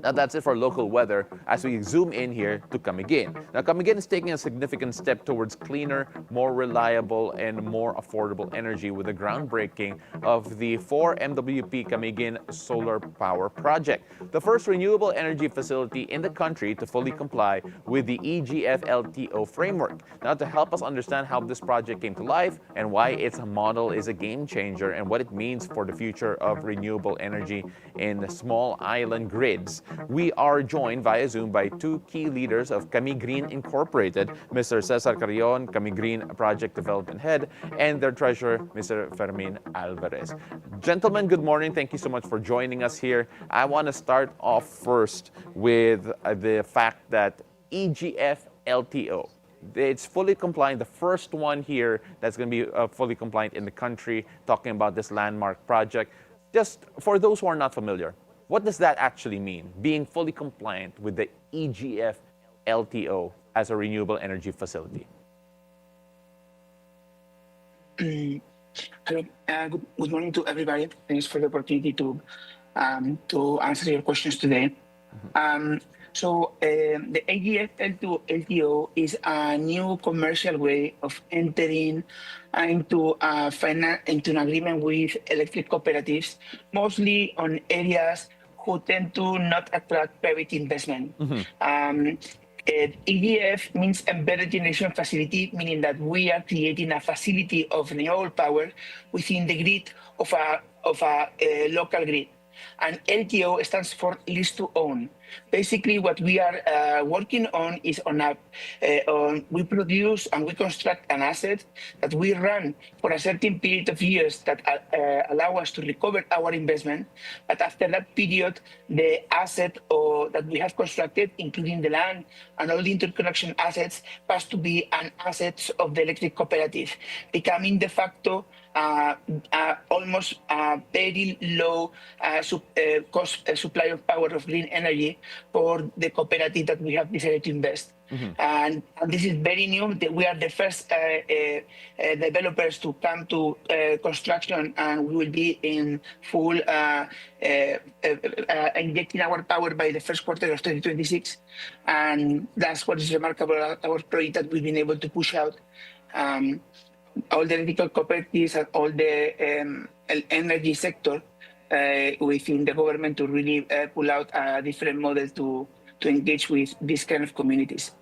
Now that's it for local weather as we zoom in here to Camiguin. Now Camiguin is taking a significant step towards cleaner, more reliable, and more affordable energy with the groundbreaking of the 4 MWP Camiguin Solar Power Project, the first renewable energy facility in the country to fully comply with the EGF-LTO framework. Now to help us understand how this project came to life and why its model is a game changer and what it means for the future of renewable energy in small island grids, we are joined via Zoom by two key leaders of Camiguin Incorporated, Mr. Cesar Carrion, Camiguin Project Development Head, and their treasurer, Mr. Fermin Alvarez. Gentlemen, good morning. Thank you so much for joining us here. I want to start off first with the fact that EGF-LTO, it's fully compliant, the first one here that's going to be fully compliant in the country, talking about this landmark project. Just for those who are not familiar, what does that actually mean, being fully compliant with the EGF-LTO as a renewable energy facility? Hello, good morning to everybody. Thanks for the opportunity to answer your questions today. The EGF-LTO is a new commercial way of entering into an agreement with electric cooperatives, mostly on areas who tend to not attract private investment. EGF means embedded generation facility, meaning that we are creating a facility of renewable power within the grid of a local grid. And LTO stands for lease to own. Basically, what we are working on is we produce and we construct an asset that we run for a certain period of years that allow us to recover our investment. But after that period, the asset that we have constructed, including the land and all the interconnection assets, has to be an asset of the electric cooperative, becoming de facto almost very low cost supply of power of green energy for the cooperative that we have decided to invest. And this is very new. We are the first developers to come to construction, and we will be in full injecting our power by the first quarter of 2026. And that's what is remarkable about our project, that we've been able to push out all the electrical cooperatives and all the energy sector within the government to really pull out a different model to engage with these kind of communities.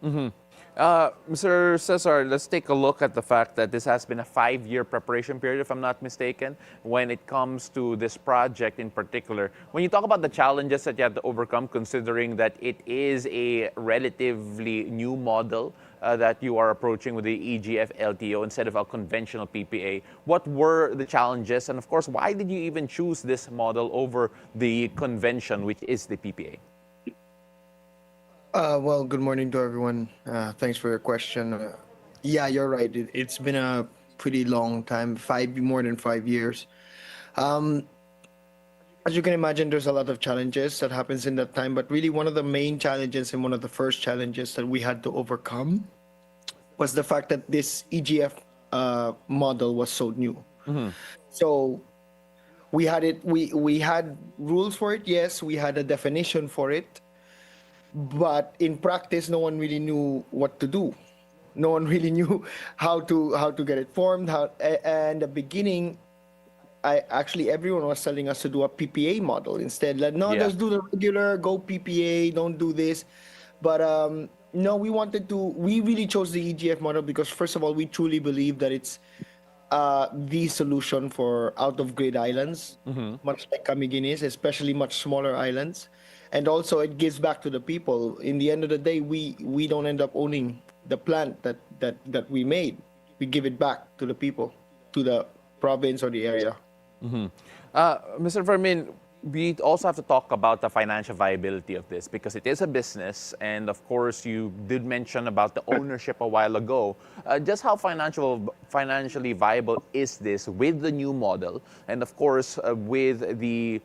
Mr. Cesar, let's take a look at the fact that this has been a 5-year preparation period, if I'm not mistaken, when it comes to this project in particular. When you talk about the challenges that you have to overcome, considering that it is a relatively new model that you are approaching with the EGF-LTO instead of a conventional PPA, what were the challenges? And of course, why did you even choose this model over the convention, which is the PPA? Well, good morning to everyone. Thanks for your question. Yeah, you're right. It's been a pretty long time, more than 5 years. As you can imagine, there's a lot of challenges that happens in that time, but really one of the main challenges and one of the first challenges that we had to overcome was the fact that this EGF model was so new. So we had we had rules for it, yes, we had a definition for it, but in practice, no one really knew what to do. No one really knew how to get it formed. And the beginning, everyone was telling us to do a PPA model instead. Like, no, just do the regular, go PPA, don't do this. But no, we really chose the EGF model because, first of all, we truly believe that it's the solution for out-of-grid islands, much like Camiguin is, especially much smaller islands. And also, it gives back to the people. In the end of the day, we don't end up owning the plant that we made. We give it back to the people, to the province or the area. Mr. Fermin, we also have to talk about the financial viability of this because it is a business, and of course you did mention about the ownership a while ago. Just how financially viable is this with the new model, and of course with the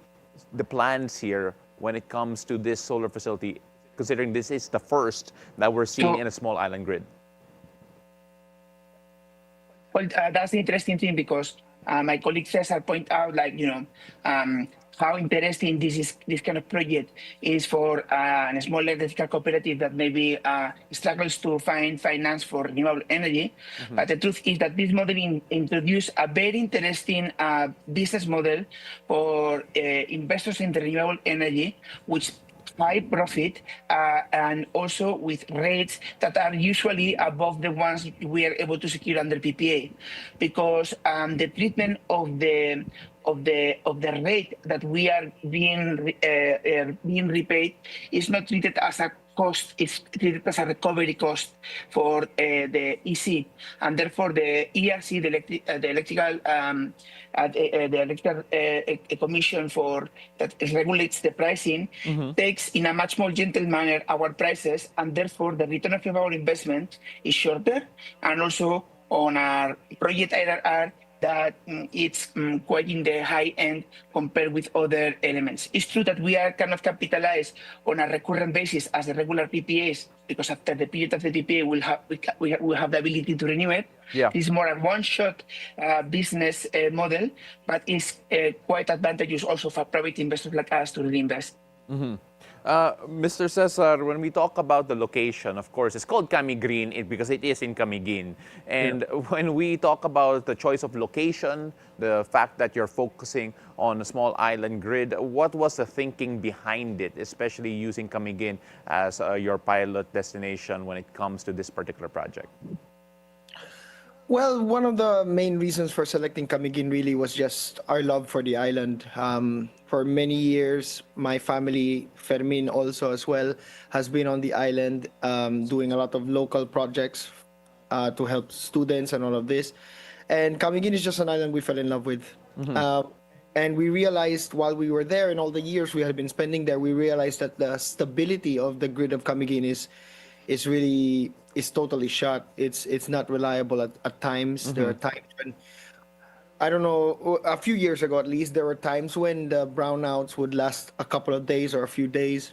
plans here when it comes to this solar facility, considering this is the first that we're seeing in a small island grid? Well, that's the interesting thing because my colleague Cesar point out, like, how interesting this kind of project is for a small electrical cooperative that maybe struggles to find finance for renewable energy. But the truth is that this model introduced a very interesting business model for investors in the renewable energy, which high profit and also with rates that are usually above the ones we are able to secure under PPA, because the treatment of the rate that we are being repaid is not treated as a cost, it's treated as a recovery cost for the EC, and therefore the ERC, the electrical commission for that regulates the pricing, takes in a much more gentle manner our prices, and therefore the return of our investment is shorter, and also on our project IRR that it's quite in the high end compared with other elements. It's true that we are kind of capitalized on a recurrent basis as the regular PPAs, because after the period of the PPA, we will have the ability to renew it. Yeah. It's more a one-shot business model, but it's quite advantageous also for private investors like us to really invest. Mr. Cesar, when we talk about the location, of course, it's called Camiguin because it is in Camiguin. And when we talk about the choice of location, the fact that you're focusing on a small island grid, what was the thinking behind it, especially using Camiguin as your pilot destination when it comes to this particular project? Well, one of the main reasons for selecting Camiguin really was just our love for the island. For many years, my family, Fermin also as well, has been on the island doing a lot of local projects to help students and all of this. And Camiguin is just an island we fell in love with. And we realized while we were there and all the years we had been spending there, we realized that the stability of the grid of Camiguin is totally shot. It's not reliable at times. There are times when, I don't know, a few years ago at least, there were times when the brownouts would last a couple of days or a few days.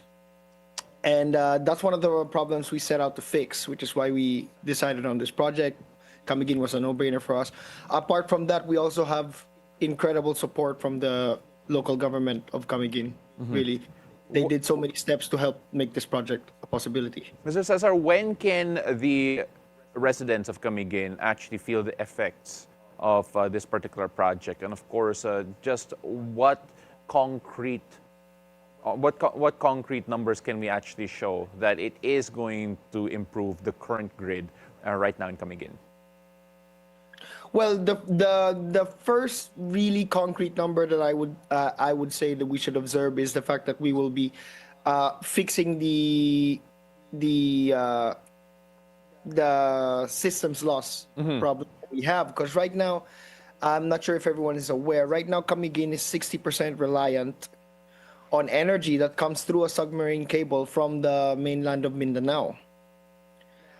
And that's one of the problems we set out to fix, which is why we decided on this project. Camiguin was a no-brainer for us. Apart from that, we also have incredible support from the local government of Camiguin, really. They did so many steps to help make this project a possibility. Mr. Cesar, when can the residents of Camiguin actually feel the effects of this particular project? And of course, just what concrete numbers can we actually show that it is going to improve the current grid right now in Camiguin? Well, the first really concrete number that I would say that we should observe is the fact that we will be fixing the systems loss problem that we have, because right now, I'm not sure if everyone is aware. Right now, Camiguin is 60% reliant on energy that comes through a submarine cable from the mainland of Mindanao.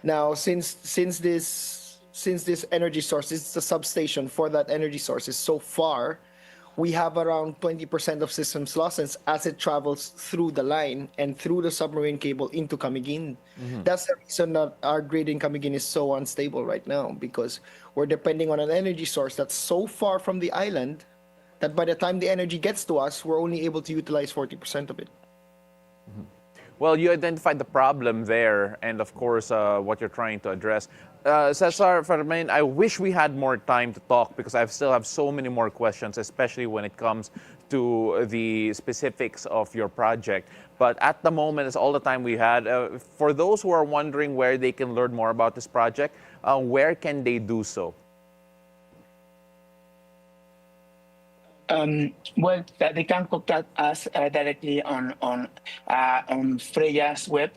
Now, since this energy source, it's the substation for that energy source, is so far, we have around 20% of systems losses as it travels through the line and through the submarine cable into Camiguin. That's the reason that our grid in Camiguin is so unstable right now, because we're depending on an energy source that's so far from the island that by the time the energy gets to us, we're only able to utilize 40% of it. Well, you identified the problem there and, of course, what you're trying to address. Cesar, Fermin, I wish we had more time to talk because I still have so many more questions, especially when it comes to the specifics of your project. But at the moment, it's all the time we had. For those who are wondering where they can learn more about this project, where can they do so? Well, they can contact us directly on Freya's web.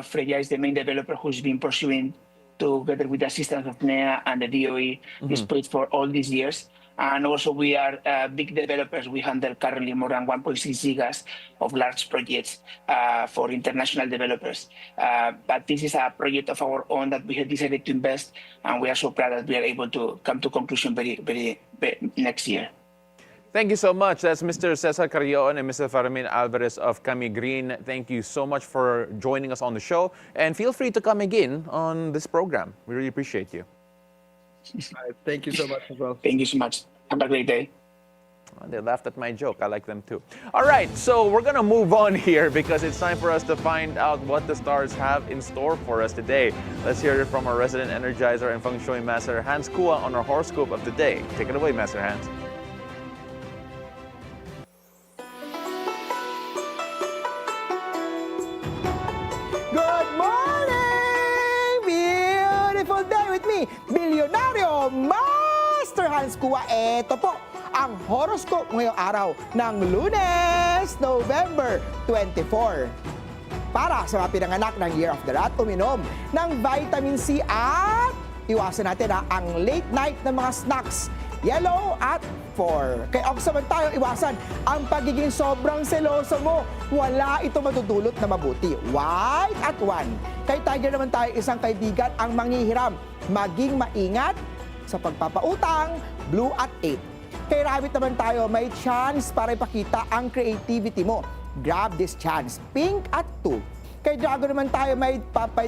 Freya is the main developer who's been pursuing, together with the assistance of NEA and the DOE, this project for all these years. And also we are big developers. We handle currently more than 1.6 gigas of large projects for international developers. But this is a project of our own that we have decided to invest, and we are so proud that we are able to come to conclusion very next year. Thank you so much. That's Mr. Cesar Carrion and Mr. Fermin Alvarez of Camiguin. Thank you so much for joining us on the show. And feel free to come again on this program. We really appreciate you. Thank you so much as well. Thank you so much. Have a great day. They laughed at my joke. I like them too. All right, so we're gonna move on here because it's time for us to find out what the stars have in store for us today. Let's hear it from our resident energizer and feng shui master Hans Kua on our horoscope of the day. Take it away, Master Hans. Good morning! Beautiful day with me, Bilyonaryo Master Hans Kua. Ito po ang horoscope ngayong araw ng Lunes, November 24. Para sa mga pinanganak ng Year of the Rat, uminom ng vitamin C at iwasan natin ang late night na mga snacks. Yellow at 4. Kay Ox naman tayo iwasan ang pagiging sobrang seloso mo. Wala ito matutulot na mabuti. White at 1. Kay Tiger naman tayo isang kaibigan ang manghihiram. Maging maingat sa pagpapautang. Blue at 8. Kay Rabbit naman tayo may chance para ipakita ang creativity mo. Grab this chance. Pink at 2. Kay Dragon naman tayo may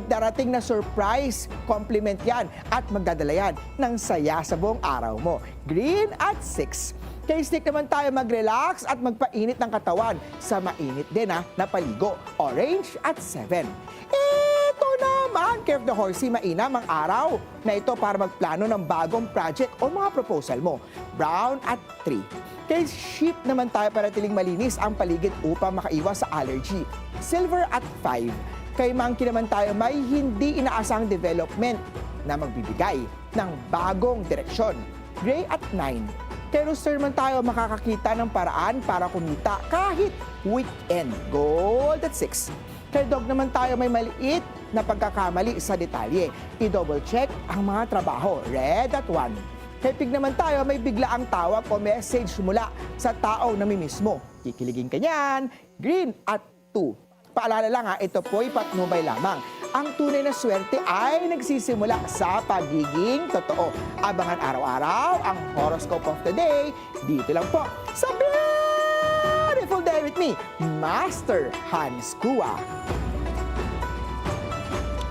darating na surprise. Compliment yan at magdadala yan ng saya sa buong araw mo. Green at 6. Kay Snake naman tayo mag-relax at magpainit ng katawan sa mainit din na paligo. Orange at 7. Ito naman, Care of the Horsey, mainam ang araw na ito para magplano ng bagong project o mga proposal mo. Brown at 3. Kay Sheep naman tayo para tiling malinis ang paligid upang makaiwas sa allergy. Silver at 5. Kay Monkey naman tayo may hindi inaasang development na magbibigay ng bagong direksyon. Gray at 9. Kay Rooster naman tayo makakakita ng paraan para kumita kahit weekend. Gold at 6. Kay Dog naman tayo may maliit na pagkakamali sa detalye. I-double check ang mga trabaho. Red at 1. Kay Pig naman tayo, may biglaang tawag o message mula sa taong namimiss mo. Kikiligin ka niyan. Green at 2. Paalala lang ito po'y patnubay lamang. Ang tunay na swerte ay nagsisimula sa pagiging totoo. Abangan araw-araw ang horoscope of the day. Dito lang po sa Beautiful Day with me, Master Hans Kua.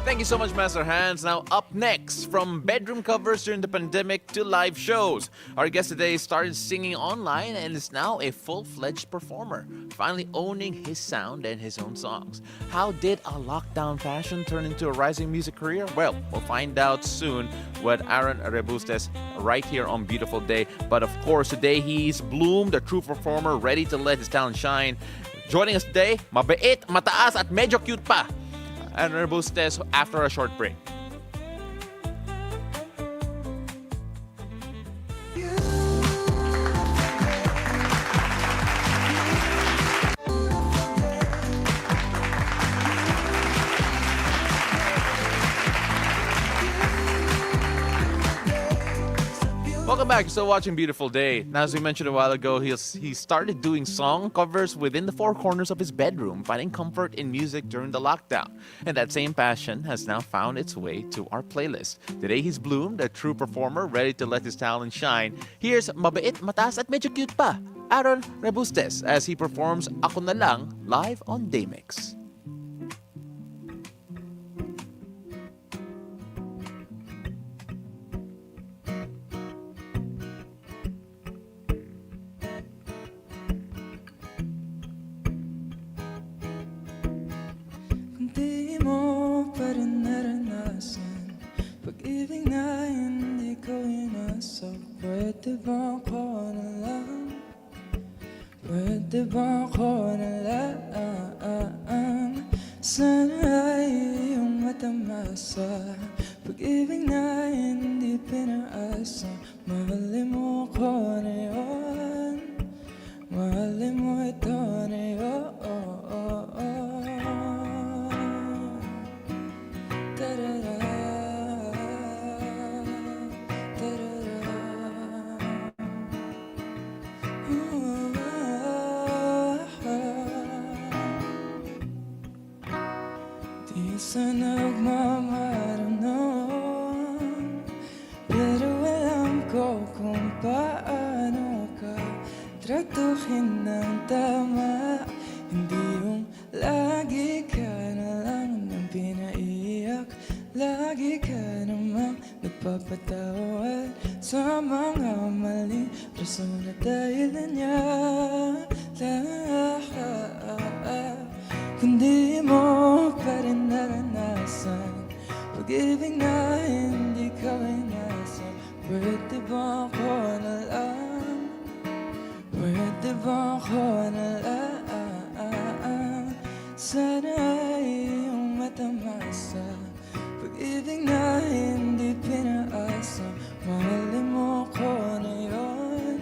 Thank you so much, Master Hans. Now, up next, from bedroom covers during the pandemic to live shows, our guest today started singing online and is now a full-fledged performer, finally owning his sound and his own songs. How did a lockdown passion turn into a rising music career? Well, we'll find out soon with Arron Rebustes right here on Beautiful Day. But of course, today he's bloomed, a true performer, ready to let his talent shine. Joining us today, mabait, mataas at medyo cute pa, Arron Rebustes after a short break. Welcome back. You're still watching Beautiful Day. Now, as we mentioned a while ago, he started doing song covers within the four corners of his bedroom, finding comfort in music during the lockdown. And that same passion has now found its way to our playlist. Today, he's bloomed, a true performer, ready to let his talent shine. Here's Mabait, Mataas at Medyo Cute Pa, Arron Rebustes, as he performs Ako Na Lang live on Daymix. Pag-ibig na hindi ko inasok. Pwede ba ako na lang? Pwede ba ako na lang? Sana ay iyong matamasa. Pag-ibig na hindi pinaasa. Mahalin mo ako na yun. Mahalin mo ito na yun. Sana nagmamaranon, pero alam ko kung paano ka tratuhin ng tama. Hindi yung lagi ka na lang nang pinaiyak, lagi ka namang nagpapatawad sa mga maling rason na dahilan niya. Kundi mo pa rin naranasan pag-ibig na hindi ka inasan. Pwede ba ako na lang? Pwede ba ako na lang? Sana ay iyong matamasa pag-ibig na hindi pinaasa. Mahalin mo ko na yun,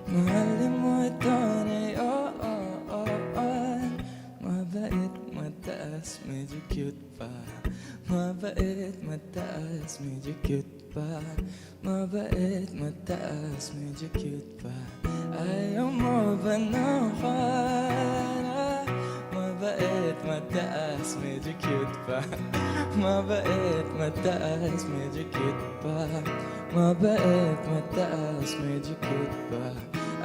mahalin mo ito na yun. Mabait, mataas, medyo cute pa. Mabait, mataas, medyo cute pa. Mabait, mataas, medyo cute pa. Ayaw mo ba na ako? Mabait, mataas, medyo cute pa. Mabait, mataas, medyo cute pa. Mabait, mataas, medyo cute pa.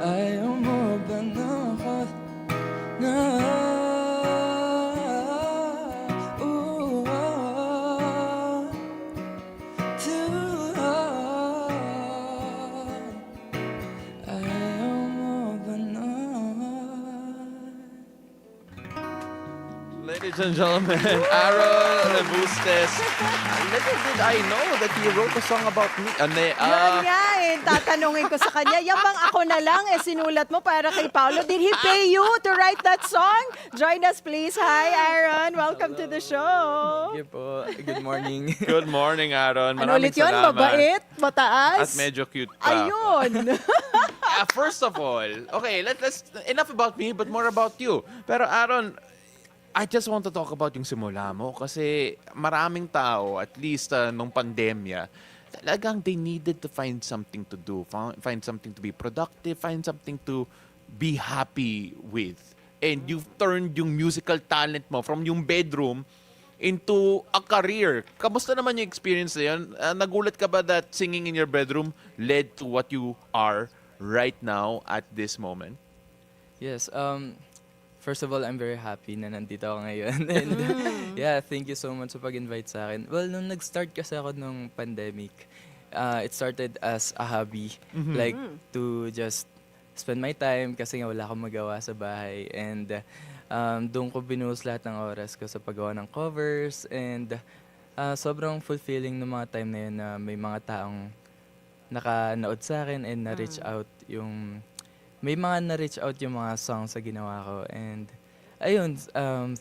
Ayaw mo ba na ako? Ladies and gentlemen, Arron Rebustes. Little did I know that he wrote a song about me. Yan nga eh, tatanungin ko sa kanya, yan bang ako na lang sinulat mo para kay Paolo? Did he pay you to write that song? Join us please. Hi Arron, welcome to the show. Sige po, good morning. Good morning, Arron. Ano ulit yun? salamat. Mabait? Mataas? At medyo cute pa. Ayun. First of all, okay, let's enough about me but more about you. Pero Arron, I just want to talk about yung simula mo kasi maraming tao, at least nung pandemya, talagang they needed to find something to do, find something to be productive, find something to be happy with. And you've turned yung musical talent mo from yung bedroom into a career. Kamusta naman yung experience na yun? Nagulat ka ba that singing in your bedroom led to what you are right now at this moment? Yes, first of all, I'm very happy na nandito ako ngayon. And yeah, thank you so much sa pag-invite sa akin. Well, nung nag-start kasi ako nung pandemic, it started as a hobby. Like, to just spend my time kasi nga wala akong magawa sa bahay. And doon ko binuhos lahat ng oras ko sa paggawa ng covers. And sobrang fulfilling ng mga time na yun na may mga taong nakanood sa akin and na-reach out yung... May mga na-reach out yung mga songs sa ginawa ko. And ayun,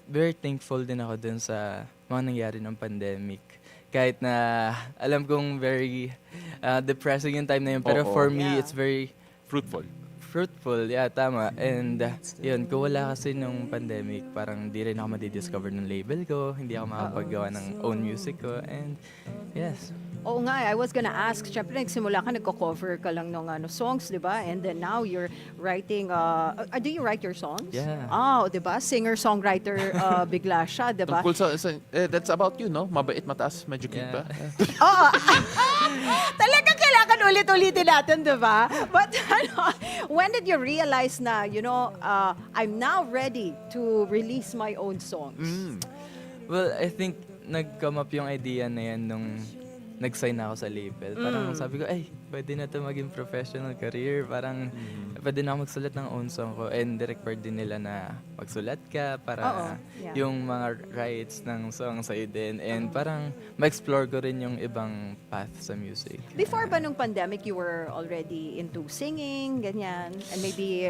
very thankful din ako dun sa mga nangyari ng pandemic. Kahit na alam kong very depressing yung time na yun. Pero for me, it's very Fruitful. fruitful. Yeah, tama. And yun, kung wala kasi nung pandemic, parang di rin ako madidiscover ng label ko. Hindi ako makapaggawa ng own music ko. And yes. Oo nga, I was gonna ask, syempre nagsimula ka, nagko-cover ka lang ng songs, di ba? And then now you're writing, do you write your songs? Yeah. Di ba? Singer-songwriter bigla siya, di ba? Tungkol that's about you, no? Mabait, mataas, medyo cute Yeah. ba? Oo. Talagang kailangan ulit-ulitin natin, di ba? But when did you realize na, I'm now ready to release my own songs? Well, I think nag-come up yung idea na yan nung nag-sign na ako sa label. Parang sabi ko, ay, pwede na ito maging professional career. Parang pwede na ako magsulat ng own song ko. And required din nila na magsulat ka para yung mga rights ng song sa'yo din. And parang ma-explore ko rin yung ibang path sa music. Before ba nung pandemic, you were already into singing, ganyan? And maybe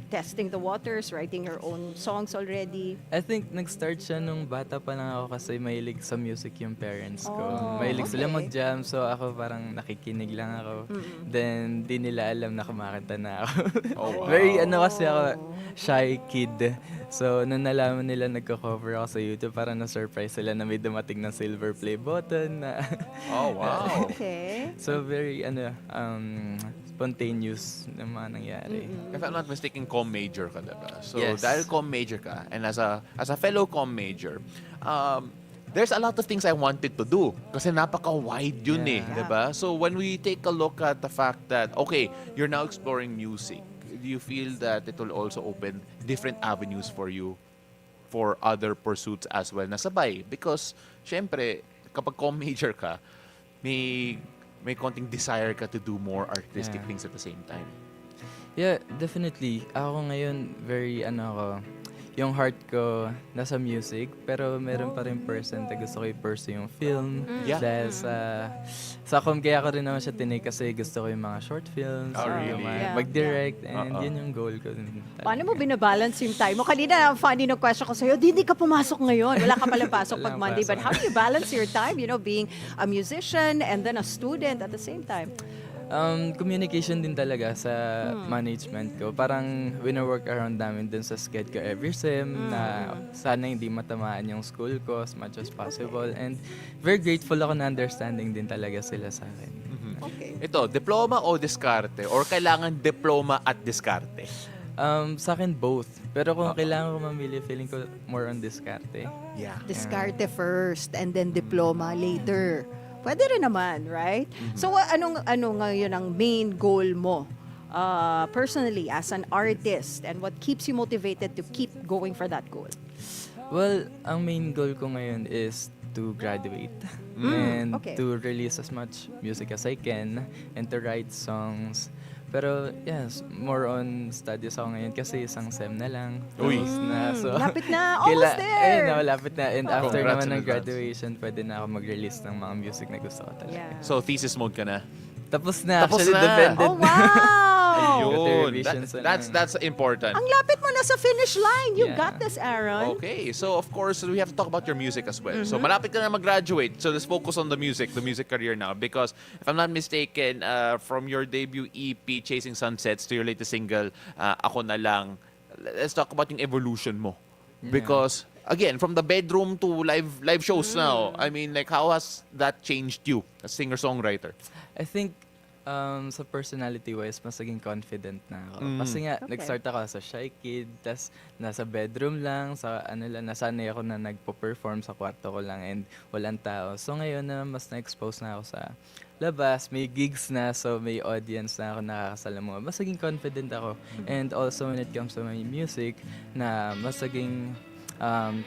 testing the waters, writing your own songs already? I think nag-start siya nung bata pa lang ako kasi mahilig sa music yung parents ko. Mahilig sila okay. mag-jam, so ako parang nakikinig lang ako. Then, di nila alam na kumakanta na ako. Very kasi ako, shy kid. So, nung nalaman nila nagko-cover ako sa YouTube, parang na-surprise sila na may dumating ng silver play button na. Oh, wow. Okay. So, very, spontaneous na mga nangyari. If I'm not mistaken, comm major ka, diba? So, Yes. dahil comm major ka, and as a fellow comm major, there's a lot of things I wanted to do kasi napaka-wide yun diba? So when we take a look at the fact that, okay, you're now exploring music, do you feel that it will also open different avenues for you for other pursuits as well na sabay? Because, syempre, kapag com-major ka, may konting desire ka to do more artistic Yeah. things at the same time. Yeah, definitely. Ako ngayon, yung heart ko nasa music, pero meron pa rin percent na gusto ko i-pursue yung film. Yeah. Dahil sa com, kaya ko rin naman siya tinake kasi gusto ko yung mga short films, Oh, really? Yeah. mag-direct, and Uh-oh. yun yung goal ko din. Paano mo binabalance yung time mo? Kanina, funny no question ko sa'yo, hindi ka pumasok ngayon. Wala ka pala pasok pag Walang Monday. But pasok. how do you balance your time, being a musician and then a student at the same time? Communication din talaga sa management ko. Parang wina-work around namin dun sa sked ko every sem na sana hindi matamaan yung school ko as much as possible. And very grateful ako na understanding din talaga sila sa akin. Okay. Ito, diploma o diskarte? Or kailangan diploma at diskarte? Sa akin, both. Pero kung kailangan ko mamili, feeling ko more on diskarte. Yeah. Diskarte first and then diploma later. Pwede rin naman, right? So, ano ngayon ang main goal mo personally as an artist, and what keeps you motivated to keep going for that goal? Well, ang main goal ko ngayon is to graduate and okay. to release as much music as I can and to write songs. Pero yes, more on studies ako ngayon kasi isang sem na lang. Uy. Tapos na. So, Lapit na, almost there. Malapit na. And after Congrats naman in ng advance. graduation, pwede na ako mag-release ng mga music na gusto ko talaga. Yeah. So, thesis mode ka na? Tapos na. Tapos Actually, na. dependent Oh, wow! Yun. revisions That's important. Ang lapit mo na sa finish line. You Yeah. got this, Arron. Okay, so of course, we have to talk about your music as well. So malapit ka na mag-graduate. So let's focus on the music career now. Because if I'm not mistaken, from your debut EP, Chasing Sunsets, to your latest single, Ako Na Lang, let's talk about yung evolution mo. Because, again, from the bedroom to live shows now, I mean, like, how has that changed you as singer-songwriter? I think sa personality-wise, mas naging confident na ako. Kasi nga, Okay. nag-start ako as a shy kid, tas nasa bedroom lang, nasanay ako na nagpo-perform sa kwarto ko lang and walang tao. So ngayon na mas na-expose na ako sa labas, may gigs na, so may audience na ako nakakasalamuha. Mas naging confident ako. And also when it comes to my music, na mas naging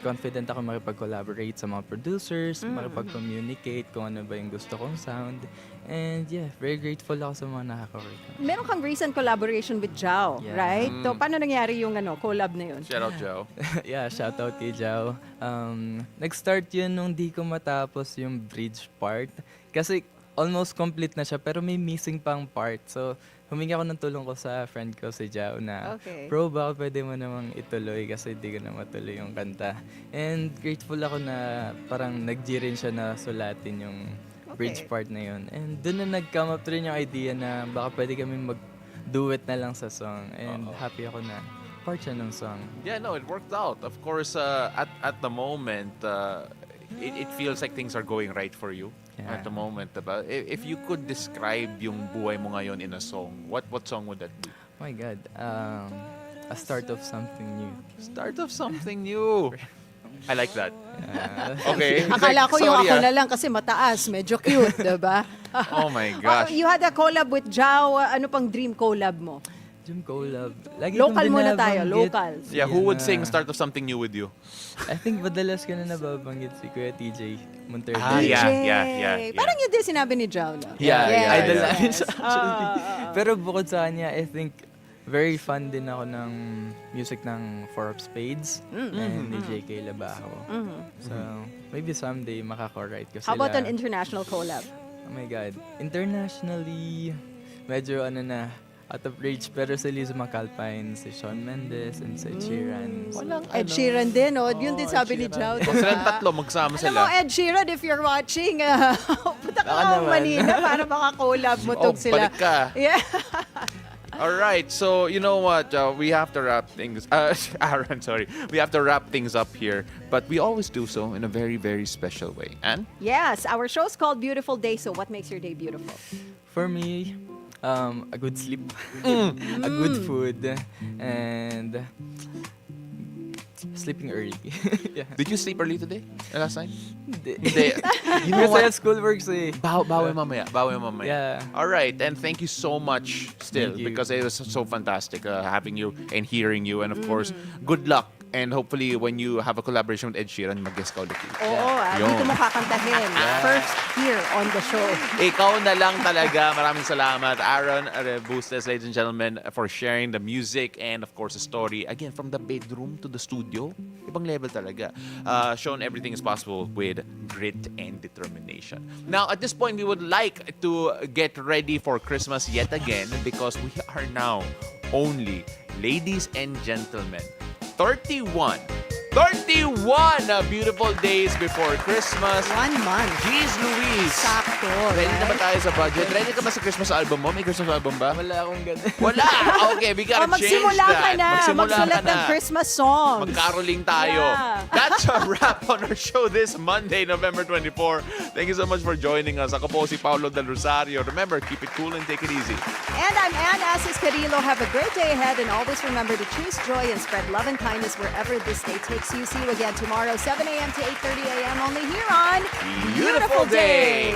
confident ako makipag-collaborate sa mga producers, makipag-communicate kung ano ba yung gusto kong sound. And yeah, very grateful ako sa mga nakaka-work. Meron kang recent collaboration with Jao, Yeah. right? So, paano nangyari yung collab na yun? Shout out, Joe. Yeah, shout out kay Jao. Nag-start yun nung di ko matapos yung bridge part. Kasi almost complete na siya, pero may missing pang part. So, humingi ako ng tulong ko sa friend ko si Jao na, Okay. bro, baka pwede mo namang ituloy kasi di ko na matuloy yung kanta. And grateful ako na parang nag-G rin siya na sulatin yung bridge Okay. part na yun. And doon na nag-come up rin yung idea na baka pwede kami mag-duet na lang sa song. And happy ako na part siya ng song. Yeah, no, it worked out. Of course, at the moment, it feels like things are going right for you Yeah. at the moment. Diba? If you could describe yung buhay mo ngayon in a song, what song would that be? Oh my God. A start of something new. Start of something new. I like that. Yeah. Okay. Akala ko yung Sorry, ako na lang kasi mataas, medyo cute, diba? Oh my gosh. You had a collab with Jao. Ano pang dream collab mo? Dream collab. Lagi Local kong muna tayo, binabanggit. local. Yeah, who would Yeah. sing Start of Something New with you? I think madalas ka na nababanggit si Kuya TJ Montero. Ah, yeah, DJ. yeah. Parang yun din sinabi ni Jao. No? Yeah, idol yeah. namin siya actually. Pero bukod sa kanya, I think very fan din ako ng music ng Four of Spades and ni JK Labajo. So, maybe someday makaka-write ko sila. How about an international collab? Oh my God. Internationally, medyo out of reach. Pero si Liz Macalpine, si Shawn Mendes, and si Ed Sheeran. Ed Sheeran din, oh. Yun din sabi ni Jao. Kung silang tatlo, magsama Alam mo, sila. Ed Sheeran, if you're watching, punta ka Baka nga naman. Manila para maka-collab mo tong sila. Balik ka. Yeah. All right, so you know what? We have to wrap things. Aaron, sorry. We have to wrap things up here, but we always do so in a very, very special way. And Yes, our show's called Beautiful Day. So what makes your day beautiful? For me, a good sleep, a good food, and sleeping early. Yeah. did you sleep early today? Last night? Hindi. Hindi. You know Kasi what? at school works eh. Bawi mamaya. Bawi mamaya. Yeah. All right, and thank you so much still Thank you. because it was so fantastic having you and hearing you, and of course, good luck And hopefully, when you have a collaboration with Ed Sheeran, mag-guest ka ulit. Oo, dito mo kakantahin. First here on the show. Ikaw na lang talaga. Maraming salamat, Arron Rebustes, ladies and gentlemen, for sharing the music and, of course, the story. Again, from the bedroom to the studio, ibang level talaga. Shown everything is possible with grit and determination. Now, at this point, we would like to get ready for Christmas yet again because we are now only, ladies and gentlemen, 31 beautiful days before Christmas. 1 month. Jeez Louise. Sakto. Ready na ba right? tayo sa budget? Ready ka ba sa Christmas album mo? May Christmas album ba? Wala akong ganun. Wala! Okay, we gotta change magsimula that. ka na. Magsimula Magsulat ka na. ng Christmas songs. Magcaroling tayo. Yeah. That's a wrap on our show this Monday, November 24. Thank you so much for joining us. Ako po si Paolo del Rosario. Remember, keep it cool and take it easy. And I'm Asis-Carilo. Have a great day ahead and always remember to choose joy and spread love and kindness wherever this day takes you. See you again tomorrow, 7 a.m. to 8:30 a.m. only here on Beautiful Day.